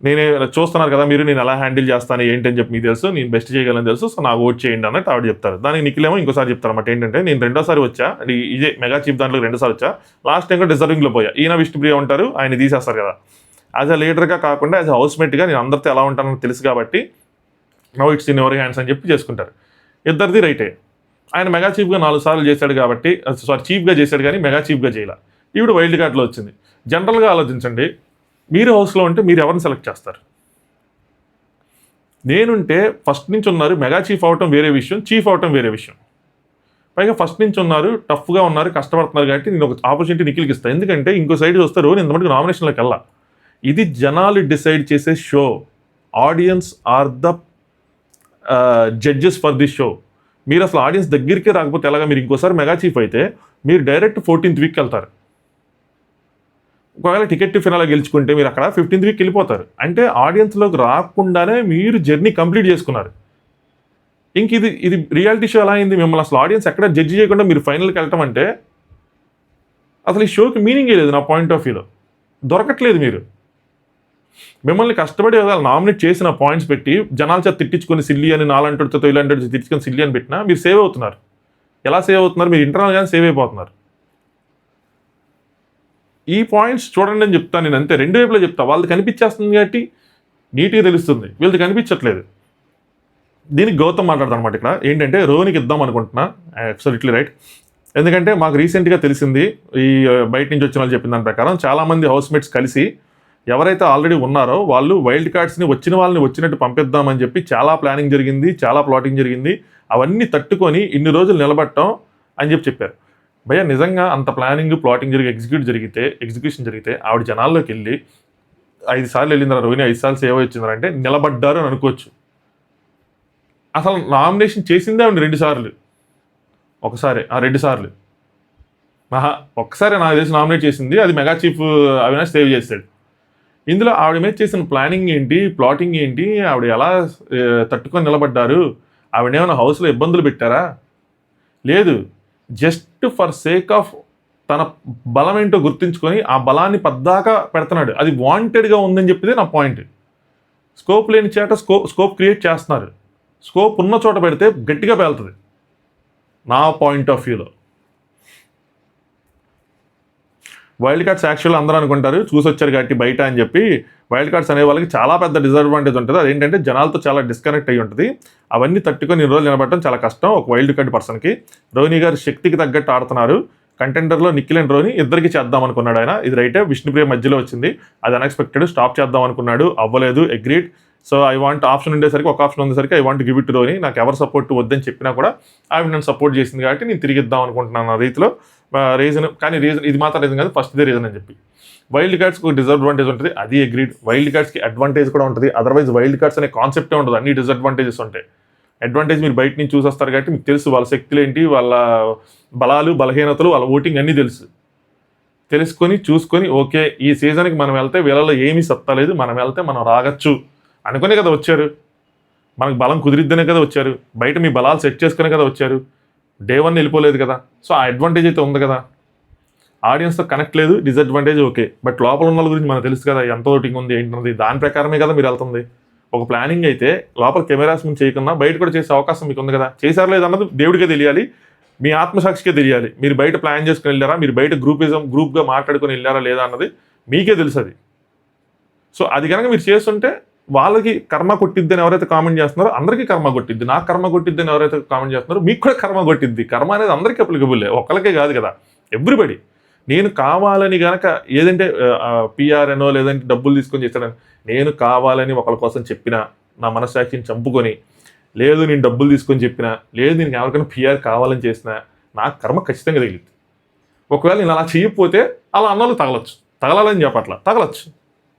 [SPEAKER 1] నేనే చూస్తున్నారు కదా మీరు, నేను ఎలా హ్యాండిల్ చేస్తాను ఏంటని చెప్పి మీకు తెలుసు, నేను బెస్ట్ చేయగలని తెలుసు, సో నాకు ఓట్ చేయండి అన్నట్టు ఆవిడ చెప్తారు. దానికి నిఖిల్ ఏమో ఇంకోసారి చెప్తారు అన్నమాట ఏంటంటే, నేను రెండోసారి వచ్చా, ఇదే మెగా చీఫ్ దాంట్లో రెండోసారి వచ్చా, లాస్ట్ టైం కూడా డిజర్వింగ్లో పోయా, ఈయన విష్ణుప్రియ ఉంటారు, ఆయన తీసేస్తారు కదా, యాజ్ అ లీడర్గా కాకుండా యాజ్ అ హౌస్మేట్గా నేను అందరితో ఎలా ఉంటానని తెలుసు కాబట్టి now it's in your hands అని చెప్పి చేసుకుంటారు. ఇద్దరిది రైటే. ఆయన మెగా చీఫ్గా 4 సార్లు చేశాడు కాబట్టి, సారీ చీఫ్గా చేశాడు కానీ మెగా చీఫ్గా చేయాల. ఈవిడ వైల్డ్ కార్డ్లో వచ్చింది. జనరల్గా ఆలోచించండి, మీరు హౌస్లో ఉంటే మీరు ఎవరిని సెలెక్ట్ చేస్తారు? నేనుంటే ఫస్ట్ నుంచి ఉన్నారు, మెగా చీఫ్ అవటం వేరే విషయం, చీఫ్ అవటం వేరే విషయం. పైగా ఫస్ట్ నుంచి ఉన్నారు, టఫ్గా ఉన్నారు, కష్టపడుతున్నారు కాబట్టి నేను ఒక ఆపర్చునిటీ నిఖిల్కి ఇస్తాను. ఎందుకంటే ఇంకో సైడ్ చూస్తే రోజు ఇంతమందికి నామినేషన్లోకి వెళ్ళా. ఇది జనాలు డిసైడ్ చేసే show. Audience are the judges for this show. మీరు అసలు ఆడియన్స్ దగ్గరికి రాకపోతే ఎలాగా? మీరు ఇంకోసారి మెగా చీఫ్ అయితే మీరు డైరెక్ట్ 14th వీక్ వెళ్తారు. ఒకవేళ టికెట్ ఫినాల గెలుచుకుంటే మీరు అక్కడ 15th వీక్ వెళ్ళిపోతారు. అంటే ఆడియన్స్లోకి రాకుండానే మీరు జర్నీ కంప్లీట్ చేసుకున్నారు. ఇంక ఇది రియాలిటీ షో ఎలా అయింది? మిమ్మల్ని అసలు ఆడియన్స్ ఎక్కడ జడ్జి చేయకుండా మీరు ఫైనల్కి వెళ్ళటం అంటే అసలు ఈ షోకి మీనింగే లేదు. నా పాయింట్ ఆఫ్ వ్యూలో దొరకట్లేదు. మీరు మిమ్మల్ని కష్టపడి నామినేట్ చేసిన పాయింట్స్ పెట్టి జనాల చేత తిట్టించుకొని సిల్లి అని 400తో తిట్టించుకొని సిల్లి అని పెట్టినా మీరు సేవ్ అవుతున్నారు. ఎలా సేవ్ అవుతున్నారు? మీరు ఇంటర్నల్గానే సేవ్ అయిపోతున్నారు. ఈ పాయింట్స్ చూడండి అని చెప్తాను నేను, అంతే. రెండు వైపులో చెప్తా. వాళ్ళది కనిపించేస్తుంది కాబట్టి నీట్గా తెలుస్తుంది, వీళ్ళది కనిపించట్లేదు. దీనికి గౌతమ్ మాట్లాడతాను అనమాట. ఇక్కడ ఏంటంటే రోహిణికి ఇద్దాం అనుకుంటున్నా, అబ్సల్యూట్లీ రైట్. ఎందుకంటే మాకు రీసెంట్గా తెలిసింది, ఈ బయట నుంచి వచ్చిన వాళ్ళు చెప్పిన దాని ప్రకారం చాలామంది హౌస్మేట్స్ కలిసి ఎవరైతే ఆల్రెడీ ఉన్నారో వాళ్ళు వైల్డ్ కార్డ్స్ని వచ్చిన వాళ్ళని వచ్చినట్టు పంపిద్దామని చెప్పి చాలా ప్లానింగ్ జరిగింది, చాలా ప్లాటింగ్ జరిగింది. అవన్నీ తట్టుకొని ఇన్ని రోజులు నిలబడటం అని చెప్పారు. భయ్య నిజంగా అంత ప్లానింగ్ ప్లాటింగ్ ఎగ్జిక్యూషన్ జరిగితే ఆవిడ జనాల్లోకి వెళ్ళి 5 సార్లు వెళ్ళిందిరా రోహిణి, 5 సార్లు సేవ వచ్చిందంటే నిలబడ్డారు అని అనుకోవచ్చు. అసలు నామినేషన్ చేసిందే ఆవిడ 2 సార్లు, ఒకసారి 2 సార్లు ఒక్కసారి నాకు తెలిసి నామినేట్ చేసింది, అది మెగా చీఫ్ అవినాష్ సేవ్ చేశాడు. ఇందులో ఆవిడ మీద చేసిన ప్లానింగ్ ఏంటి, ప్లాటింగ్ ఏంటి, ఆవిడ ఎలా తట్టుకొని నిలబడ్డారు, ఆవిడేమైనా హౌస్లో ఇబ్బందులు పెట్టారా? లేదు, జస్ట్ ఫర్ సేక్ ఆఫ్ తన బలం ఏంటో గుర్తించుకొని ఆ బలాన్ని పద్దాకా పెడుతున్నాడు. అది వాంటెడ్గా ఉందని చెప్పేది నా పాయింట్. స్కోప్ లేని చేట స్కోప్ క్రియేట్ చేస్తున్నారు. స్కోప్ ఉన్న చోట పెడితే గట్టిగా పేలుతుంది నా పాయింట్ ఆఫ్ వ్యూలో. వైల్డ్ కార్డ్స్ యాక్చువల్ అందరూ అనుకుంటారు చూసి వచ్చారు కాబట్టి బయట అని చెప్పి. వైల్డ్ కార్డ్స్ అనే వాళ్ళకి చాలా పెద్ద డిసడ్వాంటేజ్ ఉంటుంది. అదేంటంటే జనాలతో చాలా డిస్కనెక్ట్ అయ్యి ఉంటుంది. అవన్నీ తట్టుకొని 2 రోజులు నిలబడటం చాలా కష్టం ఒక వైల్డ్ కార్డ్ పర్సన్కి. రోహిణి గారు శక్తికి తగ్గట్టు ఆడుతున్నారు. కంటెండర్లో నిఖిల్ అండ్ రోహిణి ఇద్దరికి చేద్దాం అనుకున్నాడు ఆయన. ఇది రైటే. విష్ణుప్రియ మధ్యలో వచ్చింది, అది అన్ఎక్స్పెక్టెడ్. స్టాప్ చేద్దాం అనుకున్నాడు, అవ్వలేదు. Agreed. So I want option ఉండేసరికి, ఒక ఆప్షన్ ఉండేసరికి I want give it Rohini. నాకు ఎవరు సపోర్ట్ వద్దని చెప్పినా కూడా ఆవిడ నన్ను సపోర్ట్ చేసింది కాబట్టి నేను తిరిగి ఇద్దాం అనుకుంటున్నాను ఆ రీతిలో. రీజన్ కానీ రీజన్ ఇది మాత్రం రీజన్ కాదు, ఫస్ట్ దే రీజన్ అని చెప్పి. వైల్డ్ కార్డ్స్కి ఒక డిసడ్వాంటేజ్ ఉంటుంది, అది అగ్రీడ్. వైల్డ్ కార్డ్స్కి అడ్వాంటేజ్ కూడా ఉంటుంది. అదర్వైజ్ వైల్డ్ కార్డ్స్ అనే కాన్సెప్టే ఉండదు, అన్ని డిసడ్వాంటేజెస్ ఉంటాయి. అడ్వాంటేజ్ మీరు బయట నుంచి చూసేస్తారు కాబట్టి మీకు తెలుసు వాళ్ళ శక్తులు ఏంటి, వాళ్ళ బలాలు బలహీనతలు, వాళ్ళ ఓటింగ్ అన్నీ తెలుసుకొని చూసుకొని ఓకే ఈ సీజన్కి మనం వెళ్తే వీళ్ళలో ఏమీ సత్తా లేదు, మనం వెళ్తే మనం రాగచ్చు అనుకునే కదా వచ్చారు. మనకు బలం కుదిరిద్దనే కదా వచ్చారు. బయట మీ బలాలు సెట్ చేసుకునే కదా వచ్చారు. డే 1 వెళ్ళిపోలేదు కదా. సో ఆ అడ్వాంటేజ్ అయితే ఉంది కదా. ఆడియన్స్తో కనెక్ట్ లేదు, డిసడ్వాంటేజ్ ఓకే. బట్ లోపల ఉన్న వాళ్ళ గురించి మనకు తెలుసు కదా, ఎంత ఓటింగ్ ఉంది ఏంటన్నది. దాని ప్రకారమే కదా మీరు వెళ్తుంది. ఒక ప్లానింగ్ అయితే లోపల కెమెరాస్ ముందు చేయకుండా బయట కూడా చేసే అవకాశం మీకు ఉంది కదా. చేశారు లేదన్నది దేవుడికే తెలియాలి, మీ ఆత్మసాక్షికే తెలియాలి. మీరు బయట ప్లాన్ చేసుకుని వెళ్ళారా, మీరు బయట గ్రూప్గా మాట్లాడుకుని వెళ్ళారా లేదా అన్నది మీకే తెలుసు అది. సో అది కనుక మీరు చేస్తుంటే వాళ్ళకి కర్మ కొట్టిద్దని ఎవరైతే కామెంట్ చేస్తున్నారో అందరికీ కర్మ కొట్టిద్ది. నాకు కర్మ కొట్టిద్దని ఎవరైతే కామెంట్ చేస్తున్నారో మీకు కూడా కర్మ కొట్టిద్ది. కర్మ అనేది అందరికీ అప్లికబుల్, ఒక్కరికే కాదు కదా, ఎవ్రీబడి. నేను కావాలని కనుక ఏదంటే పిఆర్ఎనో లేదంటే డబ్బులు తీసుకొని చేస్తాడని నేను కావాలని ఒకళ్ళ కోసం చెప్పినా, నా మనస్సాక్షిని చంపుకొని, లేదు నేను డబ్బులు తీసుకొని చెప్పినా, లేదు నేను ఎవరికైనా పిఆర్ కావాలని చేసినా నాకు కర్మ ఖచ్చితంగా తగిలిద్ది. ఒకవేళ నేను అలా చేయకపోతే అలా అన్నోళ్ళు తగలాలని చెప్పట్లా, తగలచ్చు.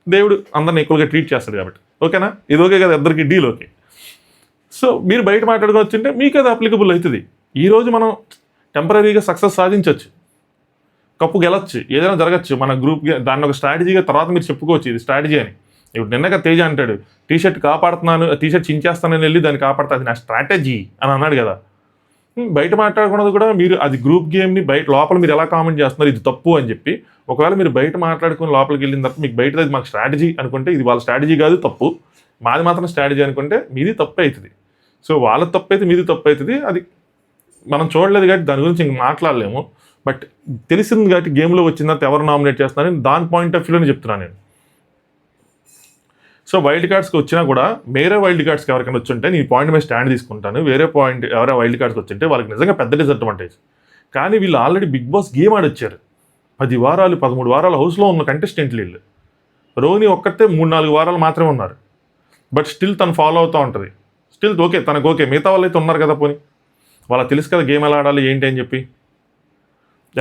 [SPEAKER 1] దేవుడు అందరిని ఈక్వల్గా ట్రీట్ చేస్తాడు కాబట్టి. ఓకేనా? ఇది ఓకే కదా, ఇద్దరికి డీల్ ఓకే. సో మీరు బయట మాట్లాడుకొని వచ్చింటే మీకు అది అప్లికబుల్ అవుతుంది. ఈరోజు మనం టెంపరీగా సక్సెస్ సాధించవచ్చు, కప్పు గెలవచ్చు, ఏదైనా జరగచ్చు మన గ్రూప్గా. దాన్ని ఒక స్ట్రాటజీగా తర్వాత మీరు చెప్పుకోవచ్చు ఇది స్ట్రాటజీ అని. ఇప్పుడు నిన్నగా తేజ అంటాడు టీషర్ట్ కాపాడుతున్నాను, టీషర్ట్ చించేస్తానని వెళ్ళి దాన్ని కాపాడుతా, అది నా స్ట్రాటజీ అని అన్నాడు కదా. బయట మాట్లాడుకున్నది కూడా మీరు అది గ్రూప్ గేమ్ని బయట లోపల మీరు ఎలా కామెంట్ చేస్తున్నారు ఇది తప్పు అని చెప్పి. ఒకవేళ మీరు బయట మాట్లాడుకుని లోపలికి వెళ్ళిన తర్వాత మీకు బయట మాకు స్ట్రాటజీ అనుకుంటే ఇది వాళ్ళ స్ట్రాటజీ కాదు తప్పు, మాది మాత్రం స్ట్రాటజీ అనుకుంటే మీది తప్పు అవుతుంది. సో వాళ్ళ తప్పు అయితే మీది తప్పు అవుతుంది. అది మనం చూడలేదు కాబట్టి దాని గురించి ఇంక మాట్లాడలేము. బట్ తెలిసింది కాబట్టి గేమ్లో వచ్చిన తర్వాత ఎవరు నామినేట్ చేస్తున్నారని దాని పాయింట్ ఆఫ్ వ్యూలోనే చెప్తున్నాను నేను. సో వైల్డ్ కార్డ్స్కి వచ్చినా కూడా వేరే వైల్డ్ కార్డ్స్కి ఎవరికైనా వచ్చుంటే నేను పాయింట్ మీద స్టాండ్ తీసుకుంటాను. వేరే పాయింట్ ఎవరైనా వైల్డ్ కార్డ్స్కి వచ్చింటే వాళ్ళకి నిజంగా పెద్ద డిసడ్వాంటేజ్. కానీ వీళ్ళు ఆల్రెడీ బిగ్ బాస్ గేమ్ ఆడొచ్చారు. 10 వారాలు 13 వారాలు హౌస్లో ఉన్న కంటెస్టెంట్లు వీళ్ళు. రోహిణి ఒక్కతే 3-4 వారాలు మాత్రమే ఉన్నారు. బట్ స్టిల్ తను ఫాలో అవుతూ ఉంటుంది. స్టిల్ ఓకే, తనకు ఓకే. మిగతా వాళ్ళు అయితే ఉన్నారు కదా, పోనీ వాళ్ళకి తెలుసు కదా గేమ్ ఎలా ఆడాలి ఏంటి అని చెప్పి,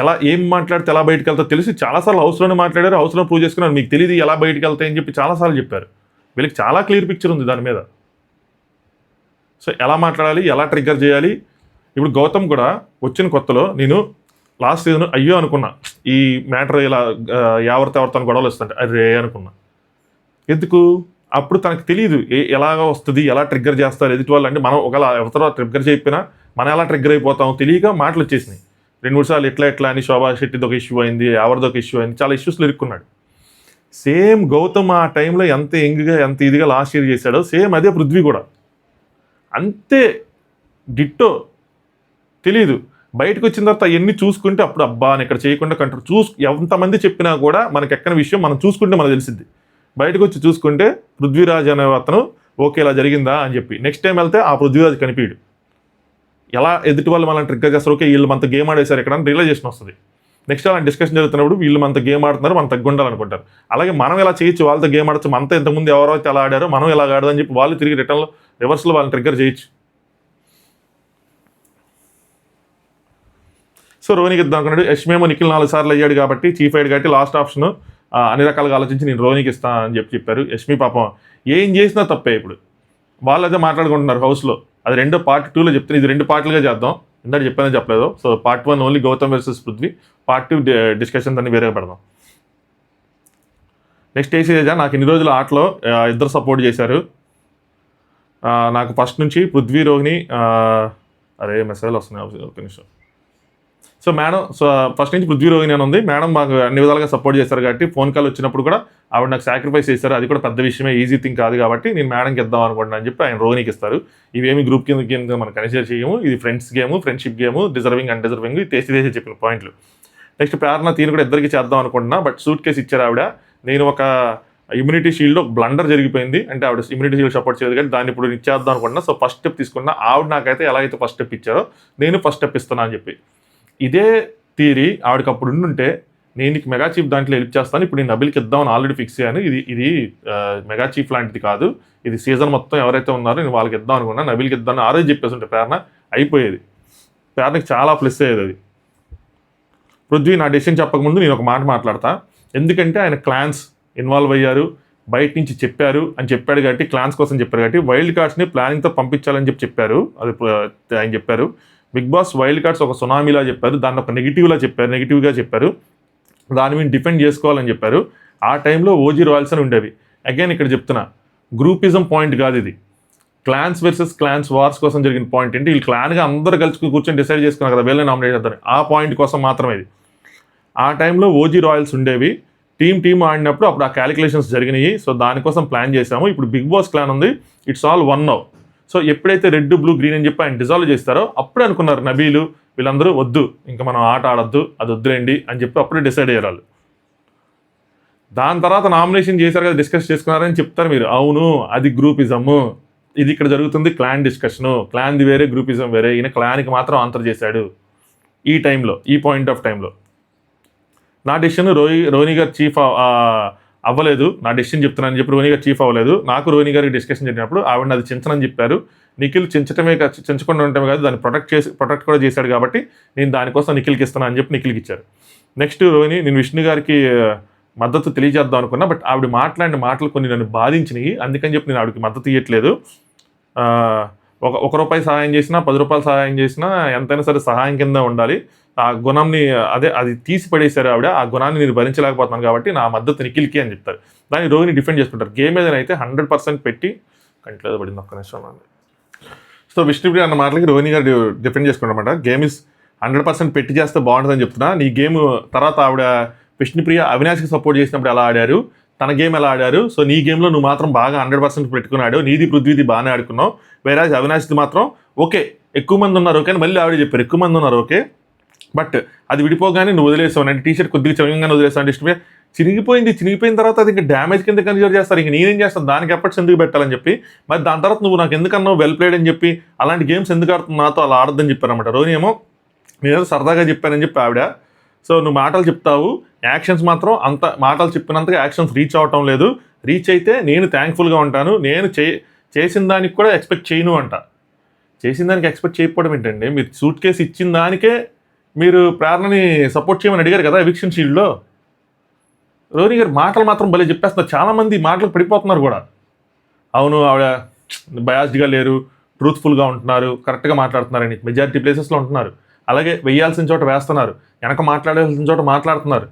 [SPEAKER 1] ఎలా ఏం మాట్లాడితే ఎలా బయటకు వెళ్తా తెలిసి చాలాసార్లు హౌస్లోనే మాట్లాడారు, హౌస్లో ప్రూవ్ చేసుకున్నారు. మీకు తెలియదు ఎలా బయటకు వెళ్తాయని చెప్పి చాలాసార్లు చెప్పారు. వీళ్ళకి చాలా క్లియర్ పిక్చర్ ఉంది దాని మీద. సో ఎలా మాట్లాడాలి, ఎలా ట్రిగ్గర్ చేయాలి. ఇప్పుడు గౌతమ్ కూడా వచ్చిన కొత్తలో నేను లాస్ట్ సీజన్ అయ్యో అనుకున్నా, ఈ మ్యాటర్ ఇలా ఎవరితో గొడవలు వస్తుంటే అరే అనుకున్నా. ఎందుకు? అప్పుడు తనకు తెలియదు ఎలాగ వస్తుంది, ఎలా ట్రిగ్గర్ చేస్తారు ఎదుటి వాళ్ళు. అంటే మనం ఒకవేళ ఎవరితో ట్రిగ్గర్ చెప్పినా మనం ఎలా ట్రిగ్గర్ అయిపోతాం తెలియక మాటలు వచ్చేసినాయి. 2-3 సార్లు ఎట్లా అని శోభా శెట్టిది ఒక ఇష్యూ అయింది, ఎవరిదో ఒక ఇష్యూ అయింది, చాలా ఇష్యూస్లో ఇరుక్కున్నాడు. సేమ్ గౌతమ్ ఆ టైంలో ఎంత యంగ్గా ఎంత ఇదిగా లాస్ట్ ఇయర్ చేశాడో సేమ్ అదే పృథ్వీ కూడా అంతే డిట్టో. తెలీదు, బయటకు వచ్చిన తర్వాత అవన్నీ చూసుకుంటే అప్పుడు అబ్బా అని ఇక్కడ చేయకుండా కంట్రోల్ ఎంతమంది చెప్పినా కూడా మనకి ఎక్కని విషయం మనం చూసుకుంటే మనకు తెలిసింది. బయటకు వచ్చి చూసుకుంటే పృథ్వీరాజ్ అనే అతను ఓకే ఇలా జరిగిందా అని చెప్పి నెక్స్ట్ టైం వెళ్తే ఆ పృథ్వీరాజ్ కనిపించడు. ఎలా ఎదుటి వాళ్ళు మనం ట్రిగ్గర్ చేస్తారు, ఓకే వీళ్ళు మనతో గేమ్ ఆడేశారు ఇక్కడ రియలైజేషన్ వస్తుంది. నెక్స్ట్ అలా డిస్కషన్ జరుగుతున్నప్పుడు వీళ్ళు మనతో గేమ్ ఆడుతున్నారు, మనం తగ్గుండాలనుకుంటారు. అలాగే మనం ఎలా చేయొచ్చు, వాళ్ళతో గేమ్ ఆడచ్చు, మనతో ఇంతకుముందు ఎవరైతే ఎలా ఆడారో మనం ఎలా ఆడదని చెప్పి వాళ్ళు తిరిగి రిటర్న్లో రివర్స్లో వాళ్ళని ట్రిగ్గర్ చేయొచ్చు. సో రోహిణికి ఇద్దాం అనుకున్నాడు. యష్మేమో నిఖిల్ 4 సార్లు అయ్యాడు కాబట్టి చీఫ్ అయ్యాడు కాబట్టి లాస్ట్ ఆప్షన్ అన్ని రకాలుగా ఆలోచించి నేను రోహిణికి ఇస్తాను అని చెప్పారు. యష్మి పాపం ఏం చేసినా తప్పే. ఇప్పుడు వాళ్ళైతే మాట్లాడుకుంటున్నారు హౌస్లో. అది రెండో పార్ట్ 2లో చెప్తాను. ఇది 2 పార్ట్లుగా చేద్దాం. ఇందాక చెప్పానని చెప్పలేదు. So part 1 only Gautam versus Prithvi, part 2 discussions అన్ని వేరే పెడదాం. నెక్స్ట్ ఏసీజా నాకు ఇన్ని రోజుల ఆటలో ఇద్దరు సపోర్ట్ చేశారు. నాకు ఫస్ట్ నుంచి పృథ్వీ రోహిణి అరే మెసేజ్లు వస్తున్నాయి ఒక నిమిషం. సో మేడం ఫస్ట్ నుంచి పృథ్వీ రోహిణి అని ఉంది. మేడం మాకు అన్ని విధాలుగా సపోర్ట్ చేస్తారు కాబట్టి ఫోన్ కాల్ వచ్చినప్పుడు కూడా ఆవిడ నాకు సాక్రిఫైస్ చేశారు. అది కూడా పెద్ద విషయమే, ఈజీ థింగ్ కాదు కాబట్టి నేను మేడంకి ఇద్దాం అనుకుంటున్నాను అని చెప్పి ఆయన రోహిణికి ఇస్తారు. ఇవేమి గ్రూప్ కింద మనం కన్సిడర్ చేయము. ఇది friends game, friendship game, deserving and deserving తీసి చెప్పిన పాయింట్లు. నెక్స్ట్ ప్రేరణ తీను కూడా ఇద్దరికి చేద్దాం అనుకుంటున్నా. బట్ సూట్ కేసు ఇచ్చారు ఆవిడ. నేను ఒక ఇమ్యూనిటీ షీల్డ్ బ్లండర్ జరిగిపోయింది, అంటే ఆవిడ ఇమ్యూనిటీ షీల్డ్ సపోర్ట్ చేయలేదు కానీ దాన్ని ఇప్పుడు ఇచ్చేద్దాం అనుకుంటున్నా. సో ఫస్ట్ స్టెప్ తీసుకున్నా. ఆవిడ నాకైతే ఎలా అయితే ఫస్ట్ స్టెప్ ఇచ్చారో నేను ఫస్ట్ స్టెప్ ఇస్తున్నా అని చెప్పి ఇదే థియరీ ఆవిడకి అప్పుడు ఉండుంటే నేను నీకు మెగా చీఫ్ దాంట్లో హెల్ప్ చేస్తాను, ఇప్పుడు నేను నబిల్కి ఇద్దామని ఆల్రెడీ ఫిక్స్ అయ్యాను. ఇది మెగా చీఫ్ లాంటిది కాదు, ఇది సీజన్ మొత్తం ఎవరైతే ఉన్నారో నేను వాళ్ళకి ఇద్దాం అనుకున్నా, నబిల్కి ఇద్దామని ఆ రోజు చెప్పేసి ఉంటే ప్రేరణ అయిపోయేది. ప్రేరణకి చాలా ప్లస్ అయ్యేది అది. పృథ్వీ నా డెసిషన్ చెప్పకముందు నేను ఒక మాట మాట్లాడతా. ఎందుకంటే ఆయన క్లాన్స్ ఇన్వాల్వ్ అయ్యారు, బయట నుంచి చెప్పారు అని చెప్పాడు కాబట్టి, క్లాన్స్ కోసం చెప్పారు కాబట్టి వైల్డ్ కార్డ్స్ని ప్లానింగ్తో పంపించాలని చెప్పారు. అది ఆయన చెప్పారు. బిగ్ బాస్ వైల్డ్ కార్డ్స్ ఒక సునామీలా చెప్పారు, దాన్ని ఒక నెగిటివ్గా చెప్పారు, దాన్ని మేము డిఫెండ్ చేసుకోవాలని చెప్పారు. ఆ టైంలో ఓజీ రాయల్స్ అని ఉండేవి. అగైన్ ఇక్కడ చెప్తున్నా, గ్రూపిజం పాయింట్ కాదు ఇది, క్లాన్స్ వర్సెస్ క్లాన్స్ వార్స్ కోసం జరిగిన పాయింట్. ఏంటి వీళ్ళు క్లాన్గా అందరూ కలిసి కూర్చొని డిసైడ్ చేసుకున్నారు కదా వీళ్ళని నామినేట్ చేద్దామని, ఆ పాయింట్ కోసం మాత్రమే ఇది. ఆ టైంలో ఓజీ రాయల్స్ ఉండేవి, టీం ఆడినప్పుడు అప్పుడు ఆ క్యాలిక్యులేషన్స్ జరిగినాయి. సో దానికోసం ప్లాన్ చేశాము. ఇప్పుడు బిగ్ బాస్ క్లాన్ ఉంది, it's all one now. So ఎప్పుడైతే రెడ్ బ్లూ గ్రీన్ అని చెప్పి ఆయన డిజాల్వ్ చేస్తారో అప్పుడే అనుకున్నారు నబీలు వీళ్ళందరూ వద్దు ఇంకా మనం ఆట ఆడొద్దు, అది వద్దులేండి అని చెప్పి అప్పుడే డిసైడ్ అయ్యారు వాళ్ళు. దాని తర్వాత నామినేషన్ చేశారు కదా, డిస్కస్ చేసుకున్నారని చెప్తారు మీరు. అవును అది గ్రూపిజము, ఇది ఇక్కడ జరుగుతుంది క్లాన్ డిస్కషను, క్లాన్ది వేరే గ్రూపిజం వేరే, ఈయన క్లాన్కి మాత్రం ఆన్సర్ చేశాడు ఈ టైంలో, ఈ పాయింట్ ఆఫ్ టైంలో. నా డెసిషన్ రోహిణి గారు చీఫ్ అవ్వలేదు, నా డెసిషన్ చెప్తున్నాను చెప్పి రోహిణి గారు చీఫ్ అవ్వలేదు. నాకు రోహిణి గారికి డిస్కషన్ జరిగినప్పుడు ఆవిడ అది చించనని చెప్పారు. నిఖిల్ చించకుండా ఉండటమే కాదు దాన్ని ప్రొటెక్ట్ కూడా చేశాడు కాబట్టి నేను దానికోసం నిఖిల్కి ఇస్తాను అని చెప్పి నిఖిల్కి ఇచ్చారు. నెక్స్ట్ రోహిణి, నేను విష్ణు గారికి మద్దతు తెలియజేద్దాం అనుకున్నా, బట్ ఆవిడ మాట్లాడిన మాటలు కొన్ని నన్ను బాధించినాయి, అందుకని చెప్పి నేను ఆవిడకి మద్దతు ఇవ్వట్లేదు. ₹1 సహాయం చేసినా 10 రూపాయలు సహాయం చేసినా ఎంతైనా సరే సహాయం కింద ఉండాలి. ఆ గుణంని అది తీసి పడేశారు ఆవిడ, ఆ గుణాన్ని నేను భరించలేకపోతున్నాను కాబట్టి నా మద్దతు నిఖిల్కి అని చెప్తారు. దాన్ని రోహిణి డిఫెండ్ చేసుకుంటారు. గేమ్ ఏదైనా అయితే 100% పెట్టి కంట్లేదు పడింది. ఒక్క నిమిషం అండి. సో విష్ణుప్రియ అన్న మాటలకి రోహిణి గారు డిఫెండ్ చేసుకున్నమాట. గేమ్ ఇస్ 100% పెట్టి చేస్తే బాగుంటుందని చెప్తున్నా. నీ గేమ్ తర్వాత ఆవిడ విష్ణుప్రియ అవినాష్కి సపోర్ట్ చేసినప్పుడు ఎలా ఆడారు, తన గేమ్ ఎలా ఆడారు. సో నీ గేమ్లో నువ్వు మాత్రం బాగా 100% పెట్టుకున్నాడు. నీది పృథ్వీది బాగానే ఆడుకున్నావు. వేరే అవినాష్ది మాత్రం ఓకే ఎక్కువ మంది ఉన్నారు ఓకే అని మళ్ళీ ఆవిడ చెప్పారు ఎక్కువ మంది ఉన్నారు ఓకే, బట్ అది విడిపోగానే నువ్వు వదిలేసావు. అంటే టీషర్ట్ కొద్దిగా చవంగానే వదిలేసావు అంటే ఇష్టమే. చినిగిపోయిన తర్వాత అది ఇంకా డ్యామేజ్ కింద కన్సిడర్ చేస్తారు. ఇంక నేనేం చేస్తాను, దానికి ఎఫర్ట్స్ ఎందుకు పెట్టాలని చెప్పి, మరి దాని తర్వాత నువ్వు నాకు ఎందుకన్నావు వెల్ ప్లేడ్ అని చెప్పి, అలాంటి గేమ్స్ ఎందుకు ఆడుతుంది నాతో అలా ఆడద్దని చెప్పారనమాట. రోహిణి ఏమో నేనేదో సరదాగా చెప్పానని చెప్పి ఆవిడ. సో నువ్వు మాటలు చెప్తావు, యాక్షన్స్ మాత్రం అంత మాటలు చెప్పినంతగా యాక్షన్స్ రీచ్ అవ్వటం లేదు. రీచ్ అయితే నేను థ్యాంక్ఫుల్గా ఉంటాను. నేను చేసిన దానికి కూడా ఎక్స్పెక్ట్ చేయను అంట. చేసిన దానికి ఎక్స్పెక్ట్ చేయకపోవడం ఏంటండి, మీరు సూట్ కేసు ఇచ్చిన దానికే మీరు ప్రేరణని సపోర్ట్ చేయమని అడిగారు కదా ఎవిక్షన్ షీల్డ్లో. రోహిణి గారు మాటలు మాత్రం భలే చెప్పేస్తున్నారు. చాలామంది మాటలు పడిపోతున్నారు కూడా. అవును ఆవిడ బయాస్డ్గా లేరు, ట్రూత్ఫుల్గా ఉంటున్నారు, కరెక్ట్గా మాట్లాడుతున్నారని మెజారిటీ ప్లేసెస్లో ఉంటున్నారు. అలాగే వేయాల్సిన చోట వేస్తున్నారు, వెనక మాట్లాడాల్సిన చోట మాట్లాడుతున్నారు.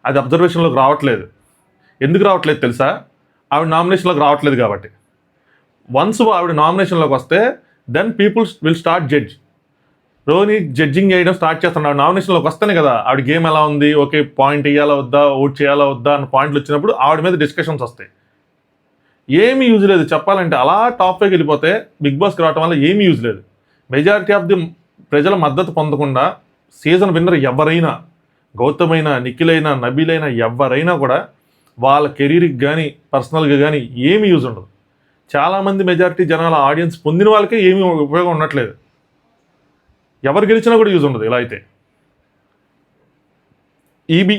[SPEAKER 1] అది అబ్జర్వేషన్లోకి రావట్లేదు. ఎందుకు రావట్లేదు తెలుసా? ఆవిడ నామినేషన్లోకి రావట్లేదు కాబట్టి. వన్స్ ఆవిడ నామినేషన్లోకి వస్తే then people will start judge. Rohini judging చేయడం స్టార్ట్ చేస్తున్నాడు. నామినేషన్లోకి వస్తేనే కదా ఆవిడ గేమ్ ఎలా ఉంది, ఓకే పాయింట్ వేయాలా వద్దా, ఓట్ చేయాలా వద్దా అన్న పాయింట్లు వచ్చినప్పుడు ఆవిడ మీద డిస్కషన్స్ వస్తాయి. ఏమీ యూజ్ లేదు చెప్పాలంటే. అలా టాప్కి వెళ్ళిపోతే బిగ్ బాస్కి రావడం వల్ల ఏమీ యూజ్ లేదు. మెజారిటీ ఆఫ్ ది ప్రజల మద్దతు పొందకుండా సీజన్ విన్నర్ ఎవరైనా, గౌతమ్ అయినా, నిఖిల్ అయినా, నబీల్ అయినా ఎవరైనా కూడా వాళ్ళ కెరీర్కి కానీ పర్సనల్గా కానీ ఏమీ యూజ్ ఉండదు. చాలామంది మెజారిటీ జనాల ఆడియన్స్ పొందిన వాళ్ళకే ఏమీ ఉపయోగం ఉండట్లేదు. ఎవరు గెలిచినా కూడా యూజ్ ఉండదు ఇలా అయితే.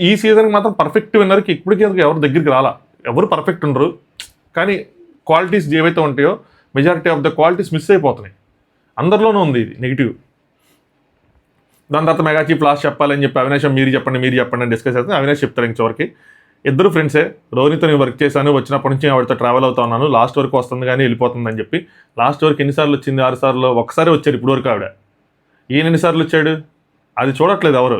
[SPEAKER 1] ఈ సీజన్కి మాత్రం పర్ఫెక్ట్ విన్నర్కి ఇప్పటికీ ఎవరు దగ్గరికి రాలా. ఎవరు పర్ఫెక్ట్ ఉండరు, కానీ క్వాలిటీస్ ఏవైతే ఉంటాయో majority of the qualities miss అయిపోతున్నాయి. అందరిలోనూ ఉంది ఇది నెగిటివ్. దాని తర్వాత మెగా చీఫ్ లాస్ట్ చెప్పాలని చెప్పి అవినాష్ మీరు చెప్పండి అని డిస్కస్ చేస్తే అవినాష్ చెప్తారు ఇంకొవరికి. ఇద్దరు ఫ్రెండ్సే. రోహిణితో నేను వర్క్ చేశాను, వచ్చినప్పటి నుంచి ఆవిడతో ట్రావెల్ అవుతా ఉన్నాను. లాస్ట్ వరకు వస్తుంది కానీ వెళ్ళిపోతుందని చెప్పి. లాస్ట్ వరకు ఎన్నిసార్లు వచ్చింది? 6 సార్లు. ఒక్కసారి వచ్చారు ఇప్పుడు వరకు ఆవిడ. ఈయన ఎన్నిసార్లు వచ్చాడు అది చూడట్లేదు ఎవరు.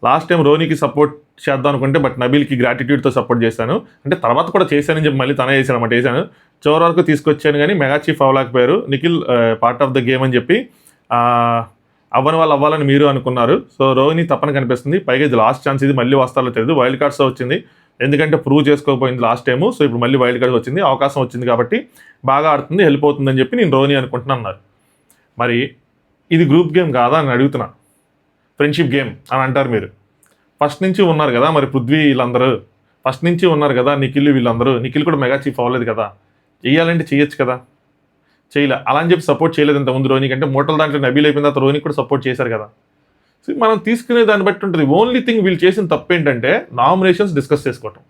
[SPEAKER 1] లాస్ట్ టైం రోహిణికి సపోర్ట్ చేద్దాం అనుకుంటే బట్ నబీల్కి గ్రాటిట్యూడ్తో సపోర్ట్ చేశాను అంటే తర్వాత కూడా చేశానని చెప్పి మళ్ళీ తనే చేశాను అన్నమాట. వేసాను చివరి వరకు తీసుకొచ్చాను కానీ మెగా చీఫ్ అవ్వలేకపోయారు. Nikhil part of the game అని చెప్పి అవ్వని వాళ్ళు అవ్వాలని మీరు అనుకున్నారు. సో రోహిణి తప్పని కనిపిస్తుంది. పైగా ఇది లాస్ట్ ఛాన్స్, ఇది మళ్ళీ వస్తారో తెలియదు. వైల్డ్ కార్డ్స్ వచ్చింది ఎందుకంటే ప్రూవ్ చేసుకోకపోయింది లాస్ట్ టైము. సో ఇప్పుడు మళ్ళీ వైల్డ్ కార్డ్స్ వచ్చింది, అవకాశం వచ్చింది కాబట్టి బాగా ఆడుతుంది, హెల్ప్ అవుతుందని చెప్పి నేను రోహిణి అనుకుంటున్నాను. మరి ఇది గ్రూప్ గేమ్ కాదా అని అడుగుతున్నా. ఫ్రెండ్షిప్ గేమ్ అని అంటారు మీరు. ఫస్ట్ నుంచి ఉన్నారు కదా మరి పృథ్వీ వీళ్ళందరూ, ఫస్ట్ నుంచి ఉన్నారు కదా నిఖిల్ వీళ్ళందరూ. నిఖిల్ కూడా మెగా చీఫ్ అవ్వలేదు కదా, చెయ్యాలంటే చేయొచ్చు కదా, చేయలే. అలా అని చెప్పి సపోర్ట్ చేయలేదు ఇంతకుముందు రోహిణికి. అంటే మూటల దాంట్లో నబీల్ అయిపోయిన తర్వాత రోహిణికి కూడా సపోర్ట్ చేశారు కదా. సో మనం తీసుకునే దాన్ని బట్టి ఉంటుంది. ఓన్లీ థింగ్ వీళ్ళు చేసిన తప్పు ఏంటంటే నామినేషన్స్ డిస్కస్ చేసుకోవటం.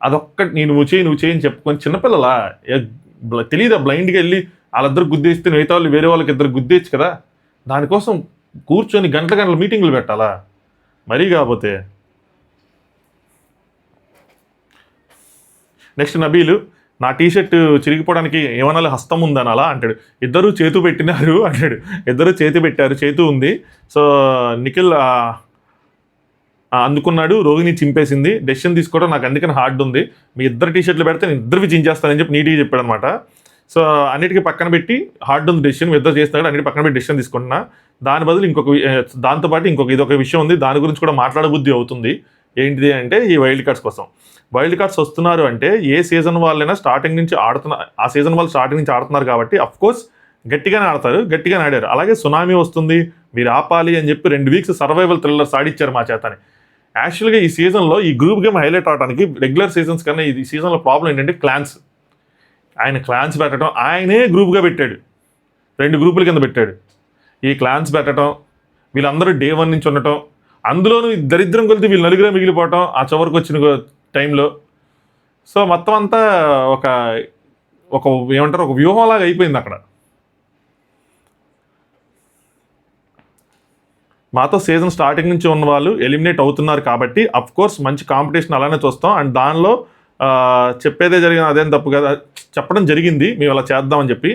[SPEAKER 1] అదొక్కటి నువ్వు చేయి అని చెప్పుకొని చిన్నపిల్లలా తెలియదా బ్లైండ్గా వెళ్ళి వాళ్ళిద్దరు గుద్దేస్తే మిగతా వాళ్ళు వేరే వాళ్ళకి ఇద్దరు గుద్దేయచ్చు కదా. దానికోసం కూర్చొని గంటల మీటింగ్లు పెట్టాలా మరీ. కాకపోతే నెక్స్ట్ నబీలు నా టీషర్ట్ చిరిగిపోవడానికి ఏమన్నా హస్తం ఉందని అలా అంటాడు. ఇద్దరు చేతు పెట్టినారు అంటాడు. ఇద్దరు చేతి పెట్టారు, చేతు ఉంది. సో నిఖిల్ అందుకున్నాడు, రోహిణి చింపేసింది. డెసిషన్ తీసుకోవడం నాకు అందుకని హార్డ్ ఉంది. మీ ఇద్దరు టీషర్ట్లు పెడితే నేను ఇద్దరివి చించేస్తానని చెప్పి నీట్గా చెప్పాడు అనమాట. సో అన్నిటికీ పక్కన పెట్టి హార్డ్ ఉంది డెసిషన్, ఇద్దరు చేస్తున్నాడు అన్నిటి పక్కన పెట్టి డెసిషన్ తీసుకుంటున్నా. దాని బదులు దాంతోపాటు ఇదొక విషయం ఉంది, దాని గురించి కూడా మాట్లాడబుద్ధి అవుతుంది. ఏంటిది అంటే ఈ వైల్డ్ కార్డ్స్ కోసం. వైల్డ్ కార్డ్స్ వస్తున్నారు అంటే ఏ సీజన్ వాళ్ళైనా స్టార్టింగ్ నుంచి ఆ సీజన్ వాళ్ళు స్టార్టింగ్ నుంచి ఆడుతున్నారు కాబట్టి అఫ్కోర్స్ గట్టిగానే ఆడతారు, గట్టిగానే ఆడారు. అలాగే సునామీ వస్తుంది మీరు ఆపాలి అని చెప్పి 2 వీక్స్ సర్వైవల్ థ్రిల్లర్స్ ఆడిచ్చారు మా చేతని. యాక్చువల్గా ఈ సీజన్లో ఈ గ్రూప్ గేమ్ హైలైట్ అవడానికి రెగ్యులర్ సీజన్స్ కన్నా ఈ సీజన్లో ప్రాబ్లం ఏంటంటే క్లాన్స్. ఆయన క్లాన్స్ పెట్టడం ఆయనే గ్రూప్గా పెట్టాడు, 2 గ్రూపుల కింద పెట్టాడు. ఈ క్లాన్స్ పెట్టడం, వీళ్ళందరూ డే 1 నుంచి ఉండటం, అందులోనూ దరిద్రం కొలితే వీళ్ళు నలుగురే మిగిలిపోవటం ఆ చివరికి వచ్చిన టైంలో. సో మొత్తం అంతా ఒక ఏమంటారు ఒక వ్యూహంలాగా అయిపోయింది అక్కడ. మాతో సీజన్ స్టార్టింగ్ నుంచి ఉన్న వాళ్ళు ఎలిమినేట్ అవుతున్నారు కాబట్టి అఫ్కోర్స్ మంచి కాంపిటీషన్ అలానే చూస్తాం. అండ్ దానిలో చెప్పేదే జరిగింది, అదేం తప్పు కదా, చెప్పడం జరిగింది మేము అలా చేద్దామని చెప్పి.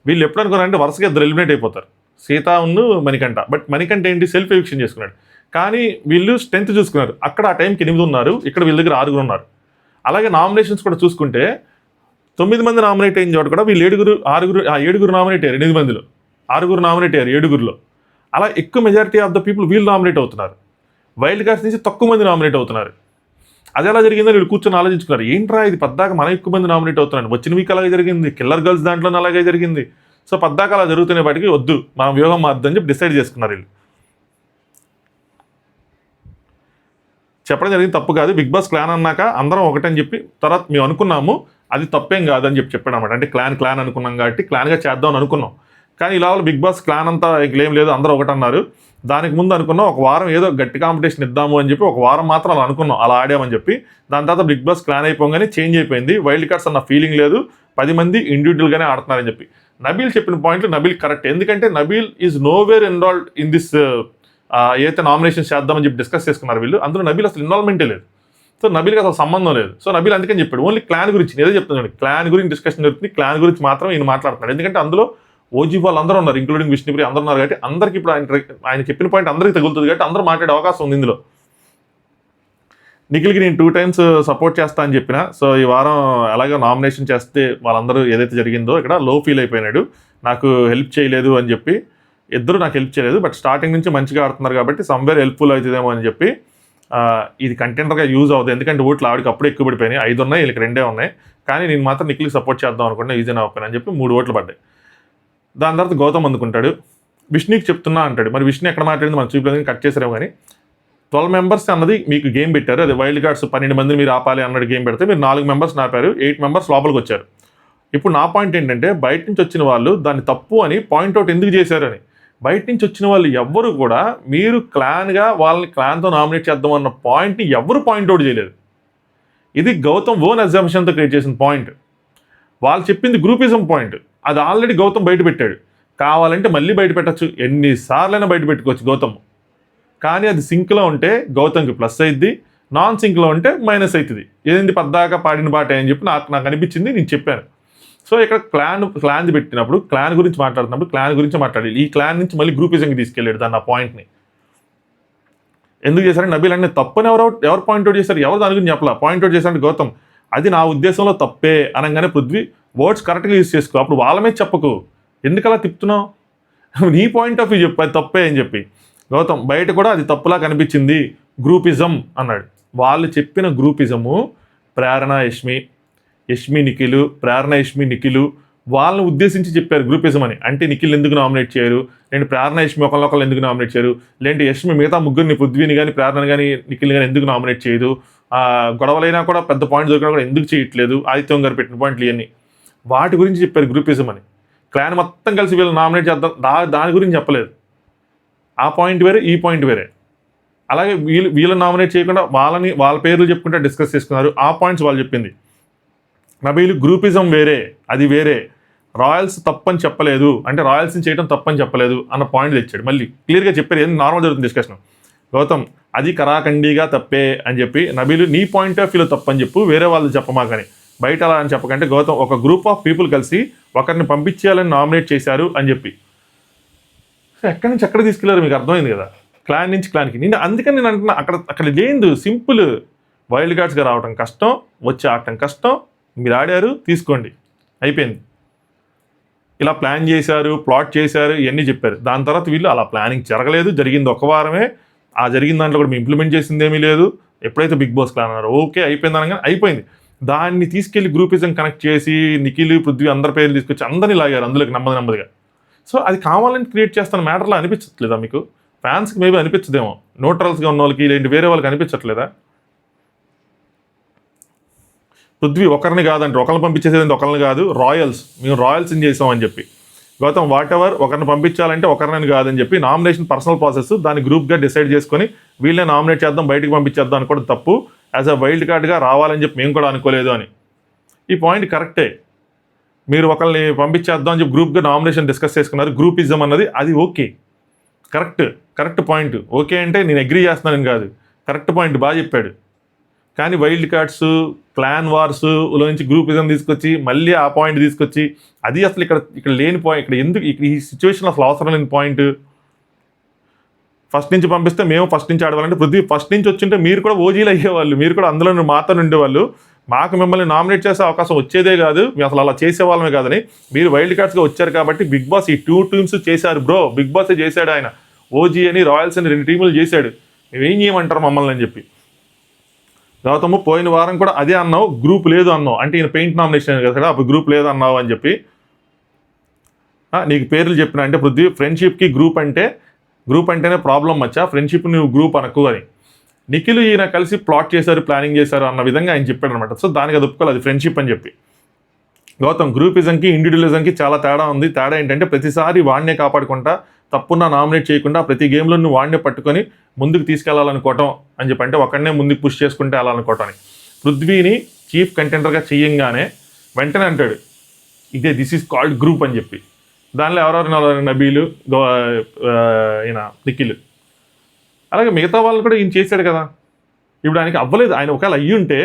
[SPEAKER 1] వీళ్ళు ఎప్పుడు అనుకున్నారంటే వరుసగా 2 ఎలిమినేట్ అయిపోతారు, సీత ఉన్ను మణికంఠ. బట్ మణికంఠ ఏంటి సెల్ఫ్ ఎవిక్షన్ చేసుకున్నాడు. కానీ వీళ్ళు స్ట్రెంత్ చూసుకున్నారు. అక్కడ ఆ టైంకి 8 ఉన్నారు, ఇక్కడ వీళ్ళ దగ్గర 6 ఉన్నారు. అలాగే నామినేషన్స్ కూడా చూసుకుంటే 9 మంది నామినేట్ అయిన చోట కూడా వీళ్ళు 7గురు నామినేట్ అయ్యారు. 8 మందిలో 6 నామినేట్ అయ్యారు 7గురిలో. అలా ఎక్కువ మెజారిటీ ఆఫ్ ద పీపుల్ వీళ్ళు నామినేట్ అవుతున్నారు. వైల్డ్ కార్డ్స్ నుంచి తక్కువ మంది నామినేట్ అవుతున్నారు. అది ఎలా జరిగిందో వీళ్ళు కూర్చొని ఆలోచించుకున్నారు. ఏంట్రా ఇది పద్దాక మనం ఎక్కువ మంది నామినేట్ అవుతున్నారు, వచ్చిన వీక్ అలాగే జరిగింది, కిల్లర్ గర్ల్స్ దాంట్లో అలాగే జరిగింది. సో పద్దాక అలా జరుగుతున్న వాటికి వద్దు, మనం వ్యూహం మారుద్దని చెప్పి డిసైడ్ చేసుకున్నారు వీళ్ళు. చెప్పడం జరిగింది తప్పు కాదు, బిగ్ బాస్ క్లాన్ అన్నాక అందరం ఒకటని చెప్పి తర్వాత మేము అనుకున్నాము, అది తప్పేం కాదని చెప్పాడు అనమాట. అంటే క్లాన్ అనుకున్నాం కాబట్టి క్లాన్గా చేద్దాం అని అనుకున్నాం. కానీ ఇలా బిగ్ బాస్ క్లాన్ అంతా ఏం లేదు, అందరూ ఒకటన్నారు. దానికి ముందు అనుకున్నాం ఒక వారం ఏదో గట్టి కాంపిటీషన్ ఇద్దాము అని చెప్పి ఒక వారం మాత్రం అలా అనుకున్నాం, అలా ఆడామని చెప్పి. దాని తర్వాత బిగ్ బాస్ క్లాన్ అయిపోగానే చేంజ్ అయిపోయింది, వైల్డ్ కార్డ్స్ అన్న ఫీలింగ్ లేదు, 10 మంది ఇండివిజువల్గానే ఆడుతున్నారని చెప్పి. నబీల్ చెప్పిన పాయింట్లు నబీల్ కరెక్ట్. ఎందుకంటే Nabeel is nowhere involved in this ఏదైతే నామినేషన్స్ చేద్దామని చెప్పి డిస్కస్ చేసుకున్నారు వీళ్ళు, అందులో నబీల్ అసలు ఇన్వాల్వ్మెంటే లేదు. సో నబీల్కి అసలు సంబంధం లేదు. సో నబీల్ అందుకని చెప్పాడు ఓన్లీ క్లాన్ గురించి. ఏదో చెప్తున్నాడు, క్లాన్ గురించి డిస్కషన్ జరుగుతుంది, క్లాన్ గురించి మాత్రం ఈయన మాట్లాడుతున్నాడు. ఎందుకంటే అందులో ఓజీ వాళ్ళు అందరూ ఉన్నారు, ఇంక్లూడింగ్ విష్ణుప్రియ అందరూ ఉన్నారు కాబట్టి అందరికి ఇప్పుడు ఆయన చెప్పిన పాయింట్ అందరికీ తగులుతుంది కాబట్టి అందరూ మాట్లాడే అవకాశం ఉంది ఇందులో. నిఖిల్కి నేను 2 times సపోర్ట్ చేస్తా అని చెప్పిన. సో ఈ వారం అలాగే నామినేషన్ చేస్తే వాళ్ళందరూ ఏదైతే జరిగిందో ఇక్కడ లో ఫీల్ అయిపోయినాడు, నాకు హెల్ప్ చేయలేదు అని చెప్పి. ఇద్దరు నాకు హెల్ప్ చేయలేదు, బట్ స్టార్టింగ్ నుంచి మంచిగా ఆడుతున్నారు కాబట్టి సమ్వేర్ హెల్ప్ఫుల్ అవుతుందేమో అని చెప్పి. ఇది కంటెంటర్గా యూజ్ అవుతుంది, ఎందుకంటే ఓట్లు ఆవిడకి అప్పుడే ఎక్కువ పడిపోయినాయి, 5 ఉన్నాయి వీళ్ళకి 2 ఉన్నాయి. కానీ నేను మాత్రం నిఖిల్కి సపోర్ట్ చేద్దాం అనుకుంటే ఈజీనా ఓపెన్ అని చెప్పి 3 ఓట్లు పడ్డాయి. దాని తర్వాత గౌతమ్ అందుకుంటాడు, విష్ణుకి చెప్తున్నా అంటాడు. మరి విష్ణు ఎక్కడ మాట్లాడింది మనం చూపలేదు, కట్ చేసారేమో. కానీ 12 members అన్నది మీకు గేమ్ పెట్టారు, అది వైల్డ్ కార్డ్స్ 12 మందిని మీరు ఆపాలి అన్నది గేమ్ పెడితే మీరు 4 members ఆపారు, 8 members లోపలికి వచ్చారు. ఇప్పుడు నా పాయింట్ ఏంటంటే బయట నుంచి వచ్చిన వాళ్ళు దాన్ని తప్పు అని పాయింట్అవుట్ ఎందుకు చేశారని. బయట నుంచి వచ్చిన వాళ్ళు ఎవ్వరు కూడా మీరు క్లాన్గా వాళ్ళని క్లాన్తో నామినేట్ చేద్దాం అన్న పాయింట్ని ఎవరు పాయింట్అవుట్ చేయలేదు. ఇది గౌతమ్ ఓన్ అజంప్షన్తో క్రియేట్ చేసిన పాయింట్. వాళ్ళు చెప్పింది గ్రూపిజం పాయింట్, అది ఆల్రెడీ గౌతమ్ బయట పెట్టాడు. కావాలంటే మళ్ళీ బయట పెట్టచ్చు, ఎన్నిసార్లైనా బయట పెట్టుకోవచ్చు గౌతమ్. కానీ అది సింక్లో ఉంటే గౌతమ్కి ప్లస్ అయింది, నాన్ సింక్లో ఉంటే మైనస్ అవుతుంది. ఏది పద్దాక పాడిన పాట అని చెప్పి నాకు అనిపించింది, నేను చెప్పాను. సో ఇక్కడ క్లాన్ పెట్టినప్పుడు క్లాన్ గురించి మాట్లాడుతున్నప్పుడు క్లాన్ గురించి మాట్లాడాలి. ఈ క్లాన్ నుంచి మళ్ళీ గ్రూపిజంకి తీసుకెళ్ళాడు దాన్ని, ఆ పాయింట్ని. ఎందుకు చేశారంటే నబీల్ అంటే తప్పని ఎవరు పాయింట్అవుట్ చేశారు, ఎవరు దాని గురించి చెప్పాల, పాయింట్అవుట్ చేశారంటే గౌతమ్. అది నా ఉద్దేశంలో తప్పే అనగానే పృథ్వీ వర్డ్స్ కరెక్ట్గా యూజ్ చేసుకో, అప్పుడు వాళ్ళ మీద చెప్పకు, ఎందుకలా తిప్పుతున్నావు, నీ పాయింట్ ఆఫ్ వ్యూ చెప్పు, అది తప్పే అని చెప్పి. గౌతమ్ బయట కూడా అది తప్పులా కనిపించింది, గ్రూపిజం అన్నాడు. వాళ్ళు చెప్పిన గ్రూపిజము ప్రేరణ యష్మి నిఖిల్, ప్రేరణ యష్మి నిఖిల్ వాళ్ళని ఉద్దేశించి చెప్పారు గ్రూపిజం అని. అంటే నిఖిల్ ఎందుకు నామినేట్ చేయరు, లేదంటే ప్రేరణ యష్మి ఒకళ్ళు ఎందుకు నామినేట్ చేయరు, లేదంటే యష్మి మిగతా ముగ్గురిని పృథ్వీని కానీ ప్రేరణని కానీ నిఖిల్ కానీ ఎందుకు నామినేట్ చేయదు, గొడవలైనా కూడా పెద్ద పాయింట్ దొరికినా కూడా ఎందుకు చేయట్లేదు, ఆదిత్యం గారు పెట్టిన పాయింట్లు ఇవన్నీ వాటి గురించి చెప్పారు గ్రూపిజం అని. క్లాన్ మొత్తం కలిసి వీళ్ళు నామినేట్ చేద్దాం దాని గురించి చెప్పలేదు. ఆ పాయింట్ వేరే, ఈ పాయింట్ వేరే. అలాగే వీళ్ళని నామినేట్ చేయకుండా వాళ్ళ పేర్లు చెప్పుకుంటే డిస్కస్ చేసుకున్నారు, ఆ పాయింట్స్ వాళ్ళు చెప్పింది. నబీల్ గ్రూపిజం వేరే, అది వేరే, రాయల్స్ తప్పని చెప్పలేదు, అంటే రాయల్స్ని చేయడం తప్పని చెప్పలేదు అన్న పాయింట్ తెచ్చాడు. మళ్ళీ క్లియర్గా చెప్పారు, ఏం నార్మల్ జరుగుతుంది డిస్కషన్. గౌతమ్ అది కరాఖండిగా తప్పే అని చెప్పి, నబీలు నీ పాయింట్ ఆఫ్ వ్యూలో తప్పని చెప్పు, వేరే వాళ్ళు చెప్పమా కానీ బయట అలా అని చెప్పకంటే. గౌతమ్ ఒక గ్రూప్ ఆఫ్ పీపుల్ కలిసి ఒకరిని పంపించేయాలని నామినేట్ చేశారు అని చెప్పి. ఎక్కడి నుంచి ఎక్కడ తీసుకెళ్లారు మీకు అర్థమైంది కదా, క్లాన్ నుంచి క్లాన్కి. నేను అందుకని నేను అంటున్నా, అక్కడ లేదు, సింపుల్. వైల్డ్ కార్డ్స్గా రావడం కష్టం, వచ్చి ఆడటం కష్టం, మీరు ఆడారు తీసుకోండి, అయిపోయింది. ఇలా ప్లాన్ చేశారు, ప్లాట్ చేశారు, ఇవన్నీ చెప్పారు. దాని తర్వాత వీళ్ళు అలా ప్లానింగ్ జరగలేదు, జరిగింది ఒక వారమే. ఆ జరిగిన దాంట్లో కూడా మేము ఇంప్లిమెంట్ చేసింది ఏమీ లేదు. ఎప్పుడైతే బిగ్ బాస్ క్లాన్ అన్నారు ఓకే అయిపోయింది అనగా అయిపోయింది. దాన్ని తీసుకెళ్లి గ్రూపిజం కనెక్ట్ చేసి నిఖిల్ పృథ్వీ అందరి పేర్లు తీసుకొచ్చి అందరినీ లాగారు అందులోకి నెమ్మదిగా. సో అది కావాలని క్రియేట్ చేస్తున్న మ్యాటర్లో అనిపించట్లేదా మీకు? ఫ్యాన్స్కి మేబీ అనిపించదేమో, న్యూట్రల్స్గా ఉన్న వాళ్ళకి లేంటి వేరే వాళ్ళకి అనిపించట్లేదా? పృథ్వీ ఒకరిని కాదంటారు, ఒకరిని పంపించేసేది ఒకరిని కాదు, రాయల్స్ మేము రాయల్స్ని చేసామని చెప్పి. గౌతమ్ వాట్ ఎవర్, ఒకరిని పంపించాలంటే ఒకరిని కాదని చెప్పి నామినేషన్ పర్సనల్ ప్రాసెస్, దాన్ని గ్రూప్గా డిసైడ్ చేసుకొని వీళ్ళనే నామినేట్ చేద్దాం బయటికి పంపించేద్దాం అనుకోవడం తప్పు. యాజ్ అ వైల్డ్ కార్డ్గా రావాలని చెప్పి మేము కూడా అనుకోలేదు అని. ఈ పాయింట్ కరెక్టే, మీరు ఒకరిని పంపించేద్దాం అని చెప్పి గ్రూప్గా నామినేషన్ డిస్కస్ చేసుకున్నారు, గ్రూపిజం అన్నది అది ఓకే, కరెక్ట్ పాయింట్. ఓకే అంటే నేను అగ్రీ చేస్తున్నానని కాదు, కరెక్ట్ పాయింట్, బాగా చెప్పాడు. కానీ వైల్డ్ కార్డ్స్ క్లాన్ వార్స్లో నుంచి గ్రూపిజం తీసుకొచ్చి మళ్ళీ ఆ పాయింట్ తీసుకొచ్చి అది అసలు ఇక్కడ లేని పాయింట్. ఇక్కడ ఎందుకు ఈ సిచ్యువేషన్ అసలు అవసరం లేని పాయింట్. ఫస్ట్ నుంచి పంపిస్తే మేము ఫస్ట్ నుంచి ఆడవాలంటే పృథ్వీ ఫస్ట్ నుంచి వచ్చింటే మీరు కూడా ఓజీలు అయ్యేవాళ్ళు, మీరు కూడా అందులో మాతో ఉండేవాళ్ళు. మాకు మిమ్మల్ని నామినేట్ చేసే అవకాశం వచ్చేదే కాదు, మేము అసలు అలా చేసేవాళ్ళమే కాదని. మీరు వైల్డ్ కార్డ్స్గా వచ్చారు కాబట్టి బిగ్ బాస్ ఈ 2 టీమ్స్ చేశారు బ్రో. బిగ్ బాసే చేశాడు ఆయన. ఓజీ అని రాయల్స్ అని 2 టీములు చేశాడు. మేమేం చేయమంటారు మమ్మల్ని అని చెప్పి. గౌతమ్ పోయిన వారం కూడా అదే అన్నావు, గ్రూప్ లేదు అన్నావు. అంటే ఈయన పెయింట్ నామినేషన్ కదా, అప్పుడు గ్రూప్ లేదు అన్నావు అని చెప్పి నీకు పేర్లు చెప్పిన. అంటే పృథ్వీ ఫ్రెండ్షిప్కి గ్రూప్ అంటేనే ప్రాబ్లం మచ్చా, ఫ్రెండ్షిప్ నువ్వు గ్రూప్ అనకు అని. నిఖిల్ ఈయన కలిసి ప్లాట్ చేశారు, ప్లానింగ్ చేశారు అన్న విధంగా ఆయన చెప్పాడు అనమాట. సో దానికి అది ఒప్పుకోవాలి, అది ఫ్రెండ్షిప్ అని చెప్పి. గౌతమ్ గ్రూపిజంకి ఇండివిజువలిజంకి చాలా తేడా ఉంది. తేడా ఏంటంటే ప్రతిసారి వాడినే కాపాడుకుంటా, తప్పున్నా నామినేట్ చేయకుండా ప్రతి గేమ్లో నువ్వు వాడినే పట్టుకొని ముందుకు తీసుకెళ్లాలనుకోవటం అని చెప్పి. అంటే ఒకడనే ముందుకు పుష్ చేసుకుంటే వెళ్ళాలనుకోవటం అని. పృథ్వీని చీఫ్ కంటెండర్గా చెయ్యంగానే వెంటనే అంటాడు ఇదే దిస్ ఈజ్ కాల్డ్ గ్రూప్ అని చెప్పి. దానిలో ఎవరెవరు నబీలు, ఈయన నిఖిల్, అలాగే మిగతా వాళ్ళు కూడా ఈయన చేశాడు కదా. ఇప్పుడు ఆయనకి అవ్వలేదు. ఆయన ఒకవేళ అయ్యి ఉంటే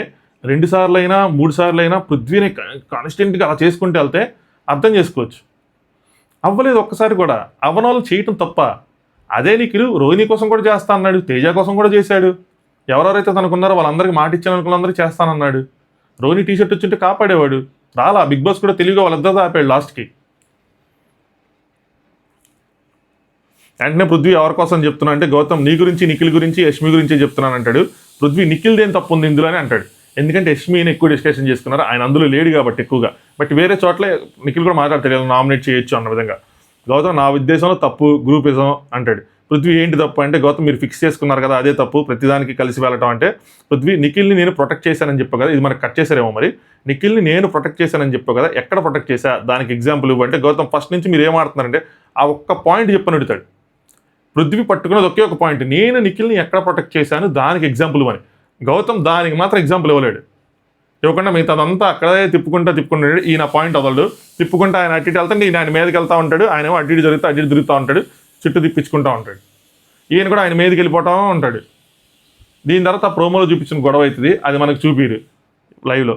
[SPEAKER 1] 2 సార్లు అయినా 3 సార్లు అయినా పృథ్వీని కాన్స్టెంట్గా అలా చేసుకుంటూ వెళ్తే అర్థం చేసుకోవచ్చు. అవ్వలేదు ఒక్కసారి కూడా. అవ్వనాలు చేయటం తప్ప. అదే నిఖిల్ రోహిణి కోసం కూడా చేస్తా అన్నాడు, తేజ కోసం కూడా చేశాడు. ఎవరెవరైతే తనకున్నారో వాళ్ళందరికీ మాట ఇచ్చాను అనుకున్న అందరికీ చేస్తానన్నాడు. రోహిణి టీషర్ట్ వచ్చింటే కాపాడేవాడు. రాలా. బిగ్ బాస్ కూడా తెలివిగా వాళ్ళిద్దరితో ఆపాడు లాస్ట్కి. వెంటనే పృథ్వీ ఎవరి కోసం చెప్తున్నా అంటే గౌతమ్ నీ గురించి, నిఖిల్ గురించి, యష్మి గురించి చెప్తున్నాను అంటాడు. పృథ్వీ నిఖిల్ దేని తప్పు ఉంది ఇందులోనే అంటాడు. ఎందుకంటే యష్మిని ఎక్కువ డిస్కషన్ చేసుకున్నారు, ఆయన అందులో లేడు కాబట్టి ఎక్కువగా. బట్ వేరే చోట్ల నిఖిల్ కూడా మాట్లాడతాడు నామినేట్ చేయొచ్చు అన్న విధంగా. గౌతమ్ నా ఉద్దేశంలో తప్పు గ్రూపిజం అంటాడు. పృథ్వీ ఏంటి తప్పు అంటే గౌతమ్ మీరు ఫిక్స్ చేసుకున్నారు కదా అదే తప్పు, ప్రతిదానికి కలిసి వెళ్ళటం అంటే. పృథ్వీ నిఖిల్ని నేను ప్రొటెక్ట్ చేశానని చెప్పావు కదా, ఇది మనకు కట్ చేశారేమో మరి. నిఖిల్ని నేను ప్రొటెక్ట్ చేశానని చెప్పావు కదా, ఎక్కడ ప్రొటెక్ట్ చేశా దానికి ఎగ్జాంపుల్ ఇవ్వంటే. గౌతమ్ ఫస్ట్ నుంచి మీరు ఏం ఆడుతున్నారంటే ఆ ఒక్క పాయింట్ చెప్పని అడుగుతాడు. పృథ్వీ పట్టుకున్నది ఒకే ఒక పాయింట్, నేను నిఖిల్ని ఎక్కడ ప్రొటెక్ట్ చేశాను దానికి ఎగ్జాంపుల్ అని. గౌతమ్ దానికి మాత్రం ఎగ్జాంపుల్ ఇవ్వలేడు. ఇవ్వకుండా మిగతాదంతా అక్కడే తిప్పుకుంటాడు. ఈయన పాయింట్ వదలడు. తిప్పుకుంటా ఆయన అటు ఇటు వెళ్తాడు, ఈయన ఆయన మీదకి వెళ్తూ ఉంటాడు. ఆయన ఏమో అటు ఇటు తిరుగుతూ ఉంటాడు, చుట్టూ తిప్పించుకుంటూ ఉంటాడు. ఈయన కూడా ఆయన మీదకి వెళ్ళిపోతూ ఉంటాడు. దీని తర్వాత ఆ ప్రోమోలో చూపించిన గొడవ అవుతుంది, అది మనకు చూపిరు లైవ్లో.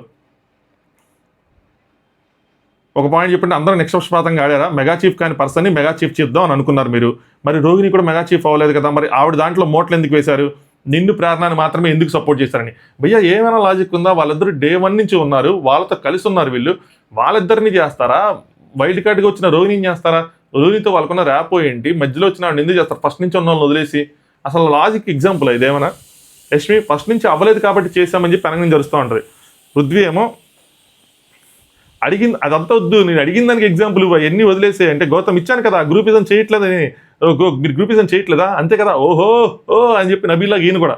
[SPEAKER 1] ఒక పాయింట్ చెప్పండి, అందరూ నిష్పక్షపాతంగా ఆడారా? మెగా చీఫ్ కాని పర్సన్ని మెగా చీఫ్ చేద్దాం అని అనుకున్నారు మీరు. మరి రోహిణి కూడా మెగా చీఫ్ అవ్వలేదు కదా, మరి ఆవిడ దాంట్లో మోట్లు ఎందుకు వేశారు? నిన్ను ప్రేరణని మాత్రమే ఎందుకు సపోర్ట్ చేశారని. భయ్యా ఏమైనా లాజిక్ ఉందా? వాళ్ళిద్దరు డే 1 నుంచి ఉన్నారు, వాళ్ళతో కలిసి ఉన్నారు వీళ్ళు. వాళ్ళిద్దరిని చేస్తారా? వైల్డ్ కార్డ్గా వచ్చిన రోహిణిని చేస్తారా? రోహిణితో వాళ్ళకున్న ర్యాపో ఏంటి? మధ్యలో వచ్చిన వాడిని ఎందుకు చేస్తారు? ఫస్ట్ నుంచి ఉన్న వాళ్ళని వదిలేసి. అసలు లాజిక్ ఎగ్జాంపుల్ ఇదేమన్నా? యష్మి ఫస్ట్ నుంచి అవ్వలేదు కాబట్టి చేశామని చెప్పి పెనగని జరుస్తూ ఉంటుంది. పృథ్వీ ఏమో అడిగింది అదంతా వద్దు, నేను అడిగిన దానికి ఎగ్జాంపుల్ అవన్నీ వదిలేసే అంటే. గౌతమ్ ఇచ్చాను కదా గ్రూపిజం చేయట్లేదని, మీరు గ్రూపిజం చేయట్లేదా అంతే కదా, ఓహో ఓ అని చెప్పి నబీలాగా ఈయన కూడా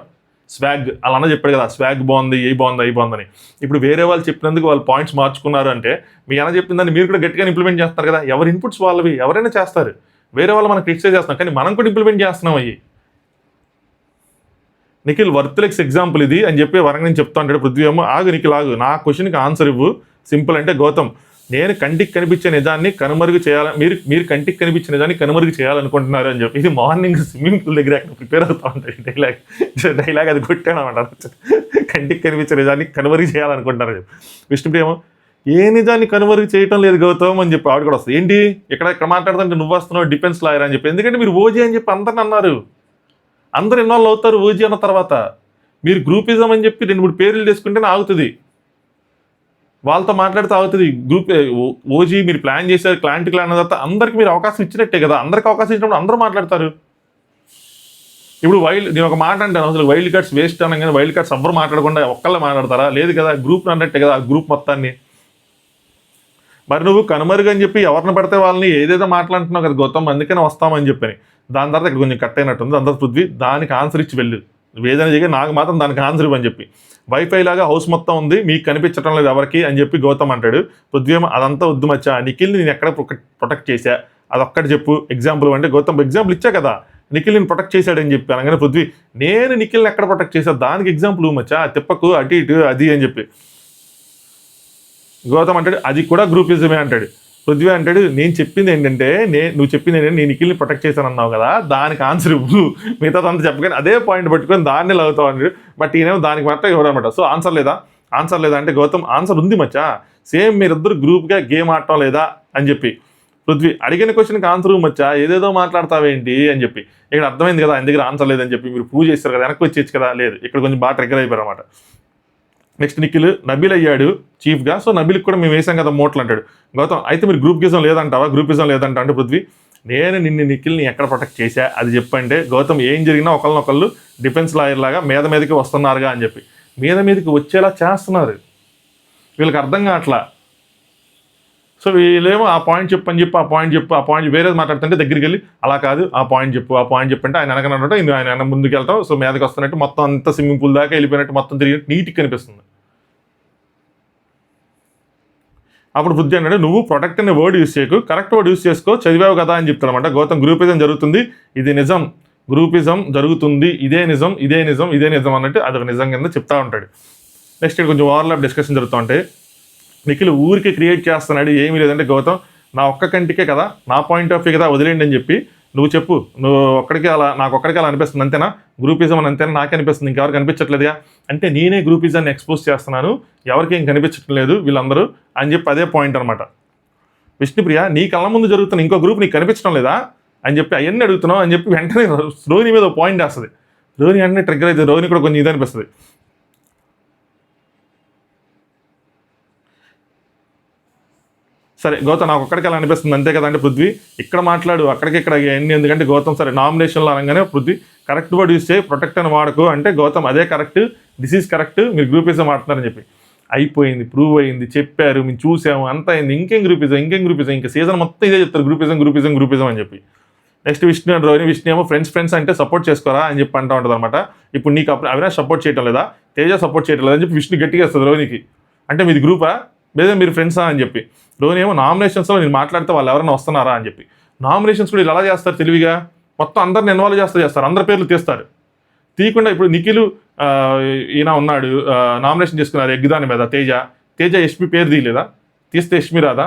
[SPEAKER 1] స్వాగ్ అలా అన్న చెప్పాడు కదా, స్వాగ్ బాగుంది, ఏ బాగుంది, అయి బాగుందని. ఇప్పుడు వేరే వాళ్ళు చెప్పినందుకు వాళ్ళు పాయింట్స్ మార్చుకున్నారు అంటే మీ అన్న చెప్పిన దాన్ని మీరు కూడా గట్టిగా ఇంప్లిమెంట్ చేస్తారు కదా. ఎవరి ఇన్పుట్స్ వాళ్ళవి, ఎవరైనా చేస్తారు. వేరే వాళ్ళు మనం క్రిటిసైజ్ చేస్తున్నాం కానీ మనం కూడా ఇంప్లిమెంట్ చేస్తున్నాం. అయ్యి నిఖిల్ వర్త్లెక్స్ ఎగ్జాంపుల్ ఇది అని చెప్పి వరంగా నేను చెప్తా ఉంటాడు. పృథ్వీ ఏమో ఆగు నిఖిల్ ఆగు, నా క్వశ్చన్కి ఆన్సర్ ఇవ్వు సింపుల్ అంటే. గౌతమ్ నేను కంటికి కనిపించే నిజాన్ని కనుమరుగు చేయాలని మీరు కంటికి కనిపించే నిజాన్ని కనుమరుగు చేయాలనుకుంటున్నారు అని చెప్పి. ఇది మార్నింగ్ స్విమ్మింగ్ పూల్ దగ్గర అక్కడ ప్రిపేర్ అవుతా ఉంటాయి డైలాగ్ అది కొట్టాను అన్నమాట. కంటికి కనిపించే నిజాన్ని కనుమరుగు చేయాలనుకుంటున్నారు అని చెప్పి. విష్ణుప్రియమో ఏ నిజాన్ని కనుమరుగు చేయటం లేదు గౌతమ్ అని చెప్పి ఆవిడ కూడా వస్తుంది. ఏంటి ఇక్కడ మాట్లాడుతుంటే నువ్వు వస్తున్నావు డిఫెన్స్ లాయర్ అని చెప్పి. ఎందుకంటే మీరు ఓజీ అని చెప్పి అందరిని అన్నారు, అందరు ఇన్వాల్వ్ అవుతారు ఓజీ అన్న తర్వాత. మీరు గ్రూపిజం అని చెప్పి 2-3 పేర్లు తీసుకుంటేనే ఆగుతుంది, వాళ్ళతో మాట్లాడితే అవుతుంది. గ్రూప్ ఓజీ మీరు ప్లాన్ చేశారు, క్లాన్ అన్న తర్వాత అందరికి మీరు అవకాశం ఇచ్చినట్టే కదా. అందరికి అవకాశం ఇచ్చినప్పుడు అందరూ మాట్లాడతారు. ఇప్పుడు నేను ఒక మాట అంటాను, అసలు వైల్డ్ కార్డ్స్ వేస్ట్ అనగానే వైల్డ్ కార్డ్స్ ఎవ్వరు మాట్లాడకుండా ఒక్కళ్ళే మాట్లాడతారా? లేదు కదా, గ్రూప్ అన్నట్టే కదా ఆ గ్రూప్ మొత్తాన్ని. మరి నువ్వు కనుమరుగు అని చెప్పి ఎవరిని పడితే వాళ్ళని ఏదేదో మాట్లాడుతున్నావు కదా గౌతమ్, అందుకనే వస్తామని చెప్పని. దాని తర్వాత ఇక్కడ కొంచెం కట్ అయినట్టుంది. అందరూ పృథ్వీ దానికి ఆన్సర్ ఇచ్చి వెళ్ళు, ఏదైనా చేయగా నాకు మాత్రం దానికి ఆన్సర్ ఇవ్వని చెప్పి. వైఫై లాగా హౌస్ మొత్తం ఉంది, మీకు కనిపించడం లేదు ఎవరికి అని చెప్పి గౌతమ్ అంటాడు. పృథ్వీ అదంతా వద్దు మచ్చా, నిఖిల్ని నేను ఎక్కడ ప్రొటెక్ట్ చేశా అదొక్కటి చెప్పు ఎగ్జాంపుల్ అంటే. గౌతమ్ ఎగ్జాంపుల్ ఇచ్చా కదా, నిఖిల్ నేను ప్రొటెక్ట్ చేశాడని చెప్పి అనగానే పృథ్వీ నేను నిఖిల్ని ఎక్కడ ప్రొటెక్ట్ చేశా దానికి ఎగ్జాంపుల్ మచ్చా, తిప్పకు అటు ఇటు అది అని చెప్పి. గౌతమ్ అంటాడు అది కూడా గ్రూపిజమే అంటాడు. పృథ్వీ అంటాడు నేను చెప్పింది ఏంటంటే నువ్వు చెప్పింది ఏంటంటే నేను నిఖిల్ని ప్రొటెక్ట్ చేశాను అన్నావు కదా, దానికి ఆన్సర్ ఇవ్వు, మిగతా అంతా చెప్పగానే అదే పాయింట్ పట్టుకొని దాన్ని లాగుతావు అన్నాడు. బట్ ఈయనేమో దానికి మాత్రం ఇవ్వడం అనమాట. సో ఆన్సర్ లేదా అంటే గౌతమ్ ఆన్సర్ ఉంది మచ్చా, సేమ్ మీరిద్దరు గ్రూప్గా గేమ్ ఆడటం లేదా అని చెప్పి. పృథ్వీ అడిగిన క్వశ్చన్కి ఆన్సర్ మచ్చా, ఏదేదో మాట్లాడతావేంటి అని చెప్పి. ఇక్కడ అర్థమైంది కదా ఆయన దగ్గర ఆన్సర్ లేదని చెప్పి. మీరు ప్రూవ్ చేస్తారు కదా, వెనక్కి వచ్చేచ్చు కదా, లేదు ఇక్కడ కొంచెం బాగా ట్రిగ్గర్ అయిపోయారు అనమాట. నెక్స్ట్ నిఖిల్ నబీల్ అయ్యాడు చీఫ్గా, సో నబీల్కి కూడా మేము వేసాం కదా మోట్లు అంటాడు. గౌతమ్ అయితే మీరు గ్రూపిజం లేదంటావా, గ్రూపిజం లేదంటా అంటే పృథ్వీ నేను నిఖిల్ని ఎక్కడ ప్రొటెక్ట్ చేశా అది చెప్పంటే గౌతమ్ ఏం జరిగినా ఒకళ్ళనొకళ్ళు డిఫెన్స్ లాయర్ లాగా మీదకి వస్తున్నారుగా అని చెప్పి మీదకి వచ్చేలా చేస్తున్నారు. వీళ్ళకి అర్థం కావట్లా. సో వీళ్ళేమో ఆ పాయింట్ చెప్పని చెప్పి ఆ పాయింట్ వేరేది మాట్లాడుతుంటే దగ్గరికి వెళ్ళి అలా కాదు ఆ పాయింట్ చెప్పు అంటే ఆయన వెనకనట్టు ఆయన ముందుకు వెళ్తాం, సో మీదకి వస్తున్నట్టు మొత్తం అంతా స్విమ్మింగ్ పూల్ దాకా వెళ్ళిపోయినట్టు మొత్తం తిరిగి నీట్గా కనిపిస్తుంది. అప్పుడు బుద్ధి అన్నాడు నువ్వు ప్రొటెక్ట్ అనే వర్డ్ యూస్ చేయకు, కరెక్ట్ వర్డ్ యూస్ చేసుకో, చదివావు కదా అని చెప్తానమాట. గౌతమ్ గ్రూపిజం జరుగుతుంది, ఇది నిజం, గ్రూపిజం జరుగుతుంది, ఇదే నిజం అన్నట్టు అదొక నిజం కింద చెప్తా ఉంటాడు. నెక్స్ట్ కొంచెం ఓవర్లాప్ డిస్కషన్ జరుగుతూ ఉంటాయి. నిఖిల్ ఊరికి క్రియేట్ చేస్తున్నాడు, ఏమీ లేదంటే గౌతమ్ నా ఒక్క కంటికే కదా, నా పాయింట్ ఆఫ్ వ్యూ కదా, వదిలేండి అని చెప్పి నువ్వు చెప్పు, నువ్వు ఒక్కడికే అలా నాకు ఒక్కడికే అలా అనిపిస్తుంది అంతేనా, గ్రూపిజం అని అంతేనా, నాకే అనిపిస్తుంది, ఇంకెవరికి కనిపించట్లేదుగా అంటే నేనే గ్రూపిజాన్ని ఎక్స్పోజ్ చేస్తున్నాను, ఎవరికి ఏం కనిపించట్లేదు వీళ్ళందరూ అని చెప్పి అదే పాయింట్ అనమాట. విష్ణుప్రియ నీ కళ్ళ ముందు జరుగుతున్న ఇంకో గ్రూప్ నీకు కనిపించడం లేదా అని చెప్పి అవన్నీ అడుగుతున్నావు అని చెప్పి వెంటనే రోహిణి మీద పాయింట్ వేస్తుంది. రోహిణి వెంటనే ట్రిగ్గర్ అవుతుంది, రోహిణి కూడా కొంచెం ఇది అనిపిస్తుంది. సరే గౌతమ్ నాకు ఒక్కడికి అలా అనిపిస్తుంది అంతే కదా అంటే పృథ్వీ ఇక్కడ మాట్లాడు అక్కడికి ఎన్ని, ఎందుకంటే గౌతమ్ సరే నామినేషన్లో అనగానే పృథ్వీ కరెక్ట్ వర్డ్ యూస్ చేయి, ప్రొటెక్ట్ అని వాడుకో అంటే గౌతమ్ అదే కరెక్ట్, దిస్ ఈజ్ కరెక్ట్, మీరు గ్రూపిజం ఆడుతున్నారని చెప్పి అయిపోయింది, ప్రూవ్ అయింది, చెప్పారు, మేము చూసాము, అంతా అయింది, ఇంకేం గ్రూపిజం ఇంకా సీజన్ మొత్తం ఇదే చెప్తారు గ్రూపిజం అని చెప్పి. నెక్స్ట్ విష్ణు అండ్ రోహిణి, విష్ణు ఏమో ఫ్రెండ్స్ అంటే సపోర్ట్ చేసుకోరా అని చెప్పి అంటూ ఉంటుంది అనమాట. ఇప్పుడు నీకు అవినాష్ సపోర్ట్ చేయటం లేదా, తేజ సపోర్ట్ చేయటం లేదా అని చెప్పి విష్ణు గట్టిగా వస్తుంది రోహిణికి, అంటే మీది గ్రూపా లేదా మీరు ఫ్రెండ్సా అని చెప్పి. రోహిణి ఏమో నామినేషన్స్లో నేను మాట్లాడితే వాళ్ళు ఎవరైనా వస్తున్నారా అని చెప్పి. నామినేషన్స్ కూడా ఇలా ఎలా చేస్తారు తెలివిగా, మొత్తం అందరిని ఇన్వాల్వ్ చేస్తారు, అందరి పేర్లు తీస్తారు, తీయకుండా ఇప్పుడు నిఖిల్ ఈయన ఉన్నాడు నామినేషన్ చేసుకున్నారు ఎగ్దాని మీద, తేజ యష్మి పేరు తీయలేదా, తీస్తే యష్మి రాదా,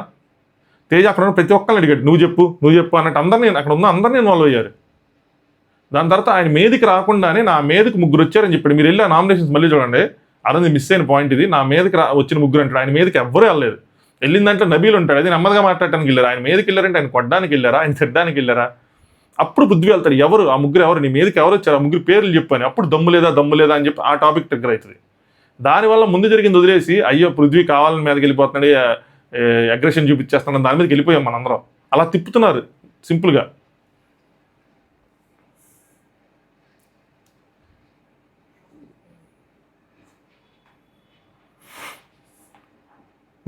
[SPEAKER 1] తేజ అక్కడ ఉన్న ప్రతి ఒక్కరిని అడిగాడు నువ్వు చెప్పు అన్నట్టు అందరినీ అక్కడ ఉన్న అందరినీ ఇన్వాల్వ్ అయ్యారు. దాని తర్వాత ఆయన మీదకి రాకుండానే నా మీదకి ముగ్గురు వచ్చారని చెప్పాడు. మీరు వెళ్ళి ఆ నామినేషన్స్ మళ్ళీ చూడండి, అదే మిస్ అయిన పాయింట్ ఇది, నా మీదకి వచ్చిన ముగ్గురు అంటాడు, ఆయన మీదకి ఎవ్వరూ వెళ్ళలేదు. వెళ్ళిన దాంట్లో నబీల్ ఉంటాడు, అది నెమ్మదిగా మాట్లాడటానికి వెళ్ళారు, ఆయన మీదకి వెళ్ళారంటే ఆయన కొట్టడానికి వెళ్ళారా, ఆయన తిట్టడానికి వెళ్ళారా. అప్పుడు బుద్ధి వెళ్తాడు, ఎవరు ఆ ముగ్గురు, ఎవరు నీ మీదకి ఎవరు వచ్చారు, ఆ ముగ్గురు పేర్లు చెప్పాను, అప్పుడు దమ్ము లేదా అని చెప్పి ఆ టాపిక్ ట్రిగ్గర్ అవుతుంది. దానివల్ల ముందు జరిగింది వదిలేసి అయ్యో పృథ్వీ కావాలని మీదకి వెళ్ళిపోతున్నాడు, అగ్రెషన్ చూపించేస్తున్నాడు, దాని మీదకి వెళ్ళిపోయాం మనందరం, అలా తిప్పుతున్నారు సింపుల్గా.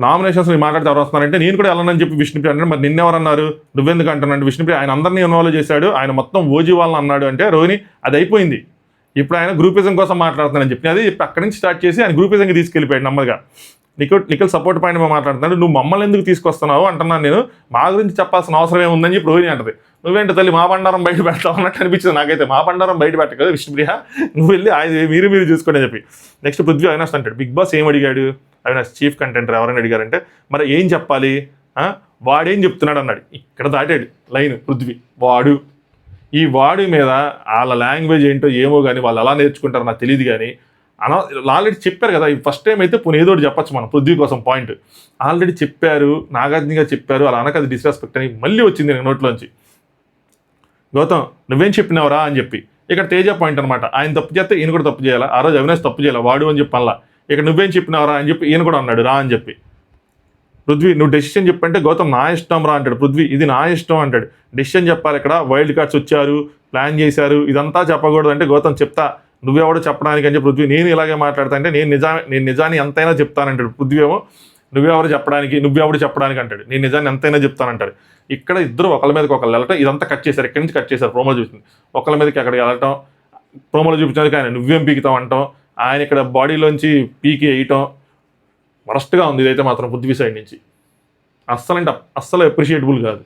[SPEAKER 1] నామినేషన్స్ మాట్లాడితే ఎవరు వస్తున్నారంటే నేను కూడా వెళ్ళనని చెప్పి విష్ణుప్రియ అంటే మరి నిన్నెవరన్నారు, నువ్వెందుకు అంటున్నాడు విష్ణుప్రియ, ఆయన అందరినీ ఇన్వాల్వ్ చేశాడు, ఆయన మొత్తం ఓజీ వాళ్ళని అన్నాడు అంటే రోహిణి అది అయిపోయింది, ఇప్పుడు ఆయన గ్రూపిజం కోసం మాట్లాడుతున్నానని చెప్పి అది అక్కడి నుంచి స్టార్ట్ చేసి ఆయన గ్రూపిజంకి తీసుకెళ్ళిపోయాడు నెమ్మదిగా. నిఖిల్ సపోర్ట్ పాయింట్ మాట్లాడుతున్నాడు, నువ్వు మమ్మల్ని ఎందుకు తీసుకొస్తున్నావు అంటున్నాను, నేను మా గురించి చెప్పాల్సిన అవసరం ఏముందని చెప్పి రోహిణి అంటది. నువ్వేంటి తల్లి మా బండారం బయట పెడతావు అన్నట్టు అనిపించింది నాకైతే, మా బండారం బయట పెట్టదు విష్ణుప్రియ, నువ్వు వెళ్ళి ఆయన మీరు చూసుకోండి అని చెప్పి. నెక్స్ట్ పృథ్వీ అవినాష్ అంటాడు, బిగ్ బాస్ ఏం అడిగాడు, అవినాష్ చీఫ్ కంటెంటర్ ఎవరైనా అడిగారంటే మరి ఏం చెప్పాలి, వాడేం చెప్తున్నాడు అన్నాడు, ఇక్కడ దాటాడు లైన్ పృథ్వీ, వాడు మీద వాళ్ళ లాంగ్వేజ్ ఏంటో ఏమో కానీ వాళ్ళు ఎలా నేర్చుకుంటారో నాకు తెలియదు కానీ ఆల్రెడీ చెప్పారు కదా, ఫస్ట్ టైం అయితే పోనీ ఏదో ఒకటి చెప్పచ్చు మనం పృథ్వీ కోసం పాయింట్, ఆల్రెడీ చెప్పారు, నాగార్జునగా చెప్పారు, అలా అనక అది డిస్రెస్పెక్ట్ అని మళ్ళీ వచ్చింది నేను నోట్లోంచి. గౌతమ్ నువ్వేం చెప్పినావురా అని చెప్పి ఇక్కడ తేజ పాయింట్ అనమాట, ఆయన తప్పు చేస్తే ఈయన కూడా తప్పు చేయాలా, ఆ రోజు అవినాష్ తప్పు చేయాలి వాడు అని చెప్పి అలా, ఇక్కడ నువ్వేం చెప్పినావురా అని చెప్పి ఈయన కూడా అన్నాడు రా అని చెప్పి. పృథ్వీ నువ్వు డెసిషన్ చెప్పంటే గౌతమ్ నా ఇష్టం రా అంటాడు, పృథ్వీ ఇది నా ఇష్టం అంటాడు, డెసిషన్ చెప్పాలి, ఇక్కడ వైల్డ్ కార్డ్స్ వచ్చారు, ప్లాన్ చేశారు, ఇదంతా చెప్పకూడదు అంటే గౌతమ్ చెప్తా, నువ్వెవడో చెప్పడానికి అని చెప్పి పృథ్వీ నేను ఇలాగే మాట్లాడతా అంటే నేను నిజాన్ని ఎంతైనా చెప్తానంటాడు. పృథ్వీ ఏమో నువ్వెవడు చెప్పడానికి అంటాడు, నేను నిజాన్ని ఎంతైనా చెప్తానంటాడు. ఇక్కడ ఇద్దరు ఒకళ్ళ మీదకి ఒకళ్ళు వెళ్ళటం, ఇదంతా కట్ చేశారు, ఇక్కడి నుంచి కట్ చేశారు, ప్రోమోలు చూపించింది, ఒకళ్ళ మీదకి అక్కడికి వెళ్ళటం, ప్రోమోలు చూపించడానికి ఆయన నువ్వేం పీకుతావు అంటాం, ఆయన ఇక్కడ బాడీలోంచి పీకి వేయటం వరస్ట్గా ఉంది. ఇదైతే మాత్రం పృథ్వీ సైడ్ నుంచి అస్సలు అప్రిషియేటబుల్ కాదు.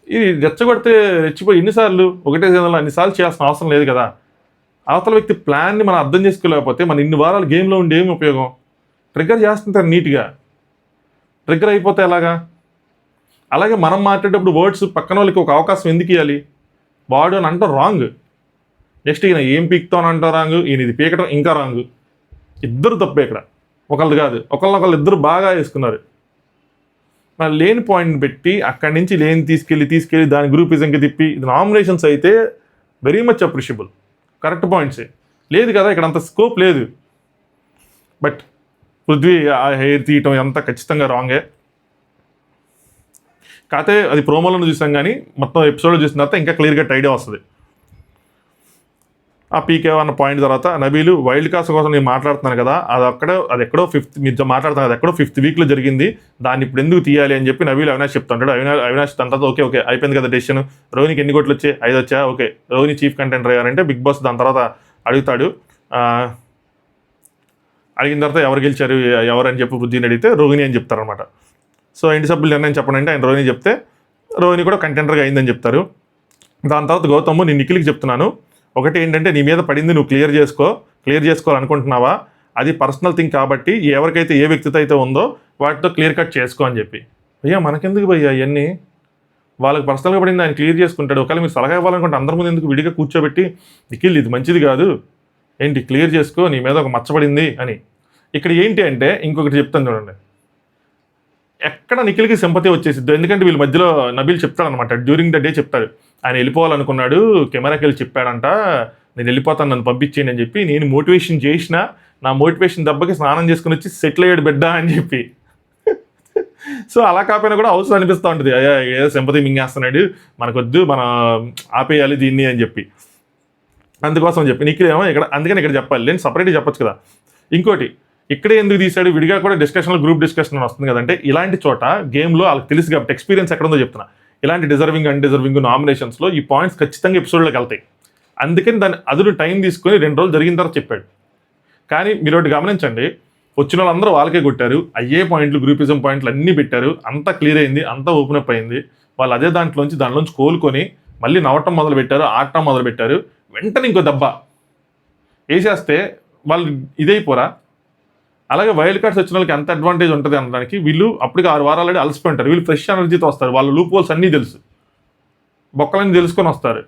[SPEAKER 1] ఇది రెచ్చగొడితే రెచ్చిపోయి ఎన్నిసార్లు ఒకటే సీజన్లో అన్నిసార్లు చేయాల్సిన అవసరం లేదు కదా. అవతల వ్యక్తి ప్లాన్ని మనం అర్థం చేసుకోలేకపోతే మన ఇన్ని వారాలు గేమ్లో ఉండి ఏమి ఉపయోగం, ట్రిగ్గర్ చేస్తుంటారు నీట్గా, ట్రిగ్గర్ అయిపోతే ఎలాగా. అలాగే మనం మాట్లాడేటప్పుడు వర్డ్స్ పక్కన వాళ్ళకి ఒక అవకాశం ఎందుకు ఇవ్వాలి, వాడు అని అంటాం రాంగ్, నెక్స్ట్ ఈయన ఏం పీక్తావు అని అంటాం రాంగ్, ఈయన ఇది పీకటం ఇంకా రాంగ్, ఇద్దరు తప్పే ఇక్కడ, ఒకళ్ళు కాదు ఒకళ్ళనొకళ్ళు ఇద్దరు బాగా వేసుకున్నారు. మరి లేని పాయింట్ పెట్టి అక్కడి నుంచి లేని తీసుకెళ్ళి దాని గ్రూపిజంకి తిప్పి, ఇది నామినేషన్స్ అయితే వెరీ మచ్ అప్రిషియబుల్, కరెక్ట్ పాయింట్సే, లేదు కదా ఇక్కడ అంత స్కోప్ లేదు. బట్ పృథ్వీ ఆ హెయిర్ తీయటం ఎంత ఖచ్చితంగా రాంగే. కాకపోతే అది ప్రోమోలో చూసాం కానీ మొత్తం ఎపిసోడ్లో చూసిన తర్వాత ఇంకా క్లియర్గా ఐడియా వస్తుంది. ఆ పీకే అన్న పాయింట్ తర్వాత నబీలు వైల్డ్ కార్డ్స్ కోసం నేను మాట్లాడుతున్నాను కదా, అది ఎక్కడో మీరు మాట్లాడుతున్నాను, అది ఎక్కడో 5th వీక్లో జరిగింది, దాన్ని ఇప్పుడు ఎందుకు తీయాలి అని చెప్పి నబీలు అవినాష్ చెప్తుంటాడు. అవినాష్ దాని తర్వాత ఓకే అయిపోయింది కదా డెసిషన్, రోహిణికి ఎన్ని కోట్లు వచ్చాయి, 5 వచ్చా, ఓకే రోహిణి చీఫ్ కంటెంటర్ అయ్యారంటే బిగ్ బాస్ దాని తర్వాత అడుగుతాడు. అడిగిన తర్వాత ఎవరు గెలిచారు ఎవరని చెప్పి పృథ్వీని అడిగితే రోహిణి అని చెప్తారనమాట. సో ఇంటి సభ్యులు నిర్ణయం చెప్పండి అంటే ఆయన రోహిణి చెప్తే రోహిణి కూడా కంటెంటర్గా అయిందని చెప్తారు. దాని తర్వాత గౌతమ్ నేను నిఖిల్కి చెప్తున్నాను, ఒకటి ఏంటంటే నీ మీద పడింది నువ్వు క్లియర్ చేసుకోవాలనుకుంటున్నావా, అది పర్సనల్ థింగ్ కాబట్టి ఎవరికైతే ఏ వ్యక్తితో అయితే ఉందో వాటితో క్లియర్ కట్ చేసుకో అని చెప్పి. భయ్యా మనకెందుకు భయ్యా ఇవన్నీ, వాళ్ళకి పర్సనల్గా పడింది ఆయన క్లియర్ చేసుకుంటాడు. ఒకవేళ మీరు సలహా ఇవ్వాలనుకుంటే అందరి ముందు ఎందుకు విడిగా కూర్చోబెట్టి నిఖిల్ ఇది మంచిది కాదు ఏంటి క్లియర్ చేసుకో నీ మీద ఒక మచ్చపడింది అని. ఇక్కడ ఏంటి అంటే ఇంకొకటి చెప్తాను చూడండి, ఎక్కడ నిఖిల్కి సింపతి వచ్చేసిద్దు, ఎందుకంటే వీళ్ళ మధ్యలో నబీల్ చెప్తాడనమాట, డ్యూరింగ్ ద డే చెప్తాడు ఆయన వెళ్ళిపోవాలనుకున్నాడు, కెమెరాకి వెళ్ళి చెప్పాడంట నేను వెళ్ళిపోతాను నన్ను పంపించేయండి అని చెప్పి, నేను మోటివేషన్ చేసిన నా మోటివేషన్ దెబ్బకి స్నానం చేసుకుని వచ్చి సెటిల్ అయ్యాడు బిడ్డ అని చెప్పి. సో అలా కాకపోయినా కూడా అవసరం అనిపిస్తూ ఉంటుంది, అయ్యా ఏదో సింపతి మింగేస్తున్నాడు మనకొద్దు మనం ఆపేయాలి దీన్ని అని చెప్పి. అందుకోసం చెప్పి నిఖిల్ ఏమో ఇక్కడ అందుకని ఇక్కడ చెప్పాలి, నేను సపరేట్గా చెప్పొచ్చు కదా. ఇంకోటి ఇక్కడే ఎందుకు తీశాడు, విడిగా కూడా డిస్కషన్లో గ్రూప్ డిస్కషన్ వస్తుంది కదంటే, ఇలాంటి చోట గేమ్లో వాళ్ళకి తెలుసు కాబట్టి ఎక్స్పీరియన్స్ ఎక్కడ ఉందో చెప్తున్నా, ఇలాంటి డిజర్వింగ్ అన్డిజర్వింగ్ నామినేషన్స్లో ఈ పాయింట్స్ ఖచ్చితంగా ఎపిసోడ్లోకి వెళ్తాయి. అందుకని దాన్ని అదును టైం తీసుకొని 2 రోజులు జరిగిన తర్వాత చెప్పాడు. కానీ మీరు ఒకటి గమనించండి, వచ్చిన వాళ్ళందరూ వాళ్ళకే కొట్టారు, అయ్యే పాయింట్లు గ్రూపిజం పాయింట్లు అన్నీ పెట్టారు, అంతా క్లియర్ అయింది, అంతా ఓపెన్ అప్ అయింది. వాళ్ళు అదే దాంట్లోంచి కోలుకొని మళ్ళీ నవ్వటం మొదలు పెట్టారు, ఆడటం మొదలు పెట్టారు. వెంటనే ఇంకో దెబ్బ వేసేస్తే వాళ్ళు ఇదైపోరా. అలాగే వైల్డ్ కార్డ్స్ వచ్చిన వాళ్ళకి ఎంత అడ్వాంటేజ్ ఉంటుంది అనడానికి, వీళ్ళు అప్పటికి 6 వారాలు ఆల్రెడీ అలసిపోయి ఉంటారు, వీళ్ళు ఫ్రెష్ ఎనర్జీతో వస్తారు, వాళ్ళ లూప్ హోల్స్ అన్నీ తెలుసు, బొక్కలన్నీ తెలుసుకొని వస్తారు.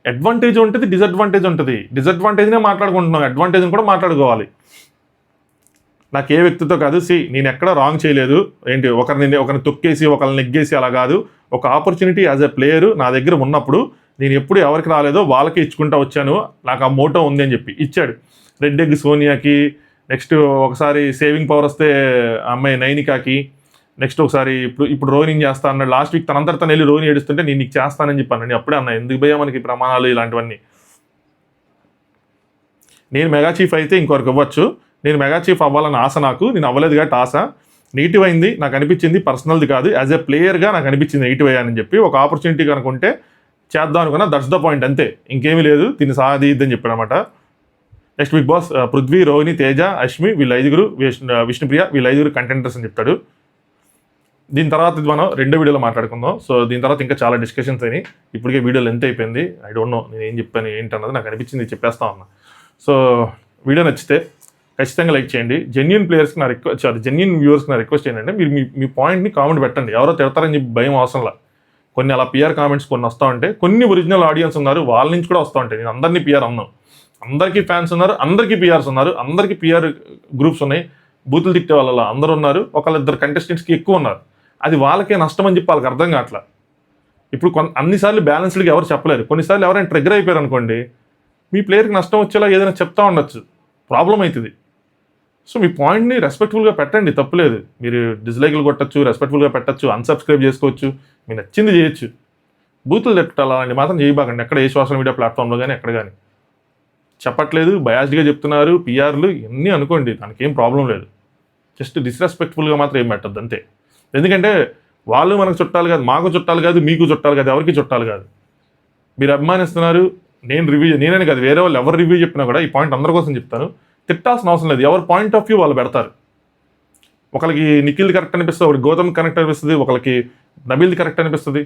[SPEAKER 1] అడ్వాంటేజ్ ఉంటుంది, డిసడ్వాంటేజ్ ఉంటుంది. డిసడ్వాంటేజ్నే మాట్లాడుకుంటున్నాం, అడ్వాంటేజ్ని కూడా మాట్లాడుకోవాలి. నాకు ఏ వ్యక్తితో కాదు, నేను ఎక్కడ రాంగ్ చేయలేదు, ఏంటి ఒకరిని తొక్కేసి ఒకరిని నెగ్గేసి అలా కాదు. ఒక ఆపర్చునిటీ యాజ్ ఎ ప్లేయర్ నా దగ్గర ఉన్నప్పుడు నేను ఎప్పుడు ఎవరికి రాలేదో వాళ్ళకి ఇచ్చుకుంటా వచ్చాను, నాకు ఆ మోటో ఉంది అని చెప్పి ఇచ్చాడు. రెడ్ ఎగ్ సోనియాకి, నెక్స్ట్ ఒకసారి సేవింగ్ పవర్ వస్తే అమ్మాయి నైనికాకి, నెక్స్ట్ ఒకసారి ఇప్పుడు రోహిణి చేస్తా అన్నాడు. లాస్ట్ వీక్ తనంతట వెళ్ళి రోహిణి ఏడుస్తుంటే నేను నీకు చేస్తానని చెప్పాను. నేను అప్పుడే అన్నా ఎందుకు భయ్యా మనకి ప్రమాణాలు ఇలాంటివన్నీ. నేను మెగా చీఫ్ అయితే ఇంకొకరికి ఇవ్వచ్చు, నేను మెగా చీఫ్ అవ్వాలని ఆశ నాకు, నేను అవ్వలేదు కాబట్టి ఆశ నెగిటివ్ అయింది, నాకు అనిపించింది పర్సనల్ది కాదు, యాజ్ ఎ ప్లేయర్గా నాకు అనిపించింది నెగిటివ్ అయ్యానని చెప్పి. ఒక ఆపర్చునిటీ కనుకుంటే చేద్దాం అనుకున్నా, దట్స్ ద పాయింట్ అంతే, ఇంకేమీ లేదు, దీన్ని సాది ఇద్దని చెప్పాడు అనమాట. Next Bigg Boss Prithvi, Rohini, Teja, Ashmi వీళ్ళ 5 విష్ణుప్రియ వీళ్ళ 5 కంటెంటర్స్ అని చెప్తాడు. దీని తర్వాత ఇది మనం 2వ వీడియోలో మాట్లాడుకుందాం. సో దీని తర్వాత ఇంకా చాలా డిస్కషన్స్ అయినాయి, ఇప్పటికే వీడియో లెంత్ అయిపోయింది. ఐ డోంట్ నో నేను ఏం చెప్పాను ఏంటన్నది, నాకు అనిపించింది చెప్పేస్తా ఉన్నా. సో వీడియో నచ్చితే ఖచ్చితంగా లైక్ చేయండి. జెన్యూన్ ప్లేయర్స్కి జెన్యూన్ వ్యూవర్స్కి నా రిక్వెస్ట్ ఏంటంటే, మీరు మీ పాయింట్ని కామెంట్ పెట్టండి, ఎవరో తిడతారని చెప్పి భయం అవసరంలా. కొన్ని అలా పిఆర్ కామెంట్స్ కొన్ని వస్తూ ఉంటాయి, కొన్ని ఒరిజినల్ ఆడియన్స్ ఉన్నారు వాళ్ళ నుంచి కూడా వస్తూ ఉంటాయి. నేను అందరినీ పిఆర్ అన్నాను, అందరికీ ఫ్యాన్స్ ఉన్నారు, అందరికీ పిఆర్స్ ఉన్నారు, అందరికీ పిఆర్ గ్రూప్స్ ఉన్నాయి, బూతులు తిట్టే వాళ్ళ అందరూ ఉన్నారు, ఒకళ్ళిద్దరు కంటెస్టెంట్స్కి ఎక్కువ ఉన్నారు. అది వాళ్ళకే నష్టం అని చెప్పి వాళ్ళకి అర్థం కావట్లా. ఇప్పుడు అన్నిసార్లు బ్యాలెన్స్డ్గా ఎవరు చెప్పలేరు, కొన్నిసార్లు ఎవరైనా ట్రిగ్గర్ అయిపోయారు అనుకోండి, మీ ప్లేయర్కి నష్టం వచ్చేలా ఏదైనా చెప్తా ఉండొచ్చు, ప్రాబ్లం అవుతుంది. సో మీ పాయింట్ని రెస్పెక్ట్ఫుల్గా పెట్టండి, తప్పులేదు. మీరు డిస్లైక్లు కొట్టచ్చు, రెస్పెక్ట్ఫుల్గా పెట్టచ్చు, అన్సబ్స్క్రైబ్ చేసుకోవచ్చు, మీరు నచ్చింది చేయొచ్చు. బూతులు తిట్టాలి అలాంటి మాత్రం చేయబాకండి, ఎక్కడ ఏ సోషల్ మీడియా ప్లాట్ఫామ్లో కానీ ఎక్కడ కానీ. చెప్పట్లేదు, బయాస్డ్గా చెప్తున్నారు, పిఆర్లు ఇవన్నీ అనుకోండి, దానికి ఏం ప్రాబ్లం లేదు. జస్ట్ డిస్రెస్పెక్ట్ఫుల్గా మాత్రం ఏం పెట్టద్దు అంతే. ఎందుకంటే వాళ్ళు మనకు చుట్టాలు కాదు, మాకు చుట్టాలు కాదు, మీకు చుట్టాలు కాదు, ఎవరికి చుట్టాలు కాదు. మీరు అభిమానిస్తున్నారు, నేనే కాదు వేరే వాళ్ళు ఎవరు రివ్యూ చెప్పినా కూడా ఈ పాయింట్ అందరి కోసం చెప్తాను, తిట్టాల్సిన అవసరం లేదు. ఎవరి పాయింట్ ఆఫ్ వ్యూ వాళ్ళు పెడతారు. ఒకరికి నిఖిల్ కరెక్ట్ అనిపిస్తుంది, ఒకరికి గౌతమ్ కరెక్ట్ అనిపిస్తుంది, ఒకరికి నబీల్ కరెక్ట్ అనిపిస్తుంది.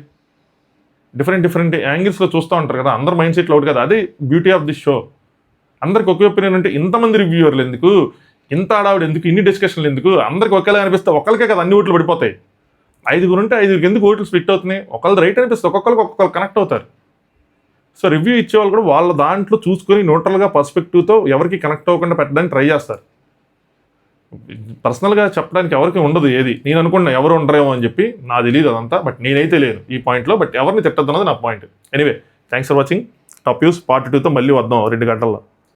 [SPEAKER 1] డిఫరెంట్ యాంగిల్స్లో చూస్తూ ఉంటారు కదా, అందరు మైండ్ సెట్లో ఒకటి కదా, అదే బ్యూటీ ఆఫ్ ది షో. అందరికి ఒకే ఒపీనియన్ ఉంటే ఇంతమంది రివ్యూవర్లు ఎందుకు, ఇంత ఆడావిడ ఎందుకు, ఇన్ని డిస్కషన్లు ఎందుకు, అందరికి ఒకేలా అనిపిస్తే ఒకరికే కదా అన్ని ఓట్లు పడిపోతాయి. 5 ఉంటే 5 ఎందుకు ఓట్లు స్ప్లిట్ అవుతున్నాయి, ఒకళ్ళు రైట్ అనిపిస్తే ఒక్కొక్కరు కనెక్ట్ అవుతారు. సో రివ్యూ ఇచ్చేవాళ్ళు కూడా వాళ్ళ దాంట్లో చూసుకొని న్యూట్రల్గా పర్స్పెక్టివ్తో ఎవరికి కనెక్ట్ అవ్వకుండా పెట్టడానికి ట్రై చేస్తారు. పర్సనల్గా చెప్పడానికి ఎవరికి ఉండదు ఏది. నేను అనుకున్నా ఎవరు ఉండరేమో అని చెప్పి, నాకు తెలియదు అదంతా, బట్ నేనైతే లేను ఈ పాయింట్లో. బట్ ఎవరిని తిట్టద్దు అన్నది నా point. Anyway, thanks for watching. Top news part 2తో మళ్ళీ వద్దాం 2 గంటల్లో.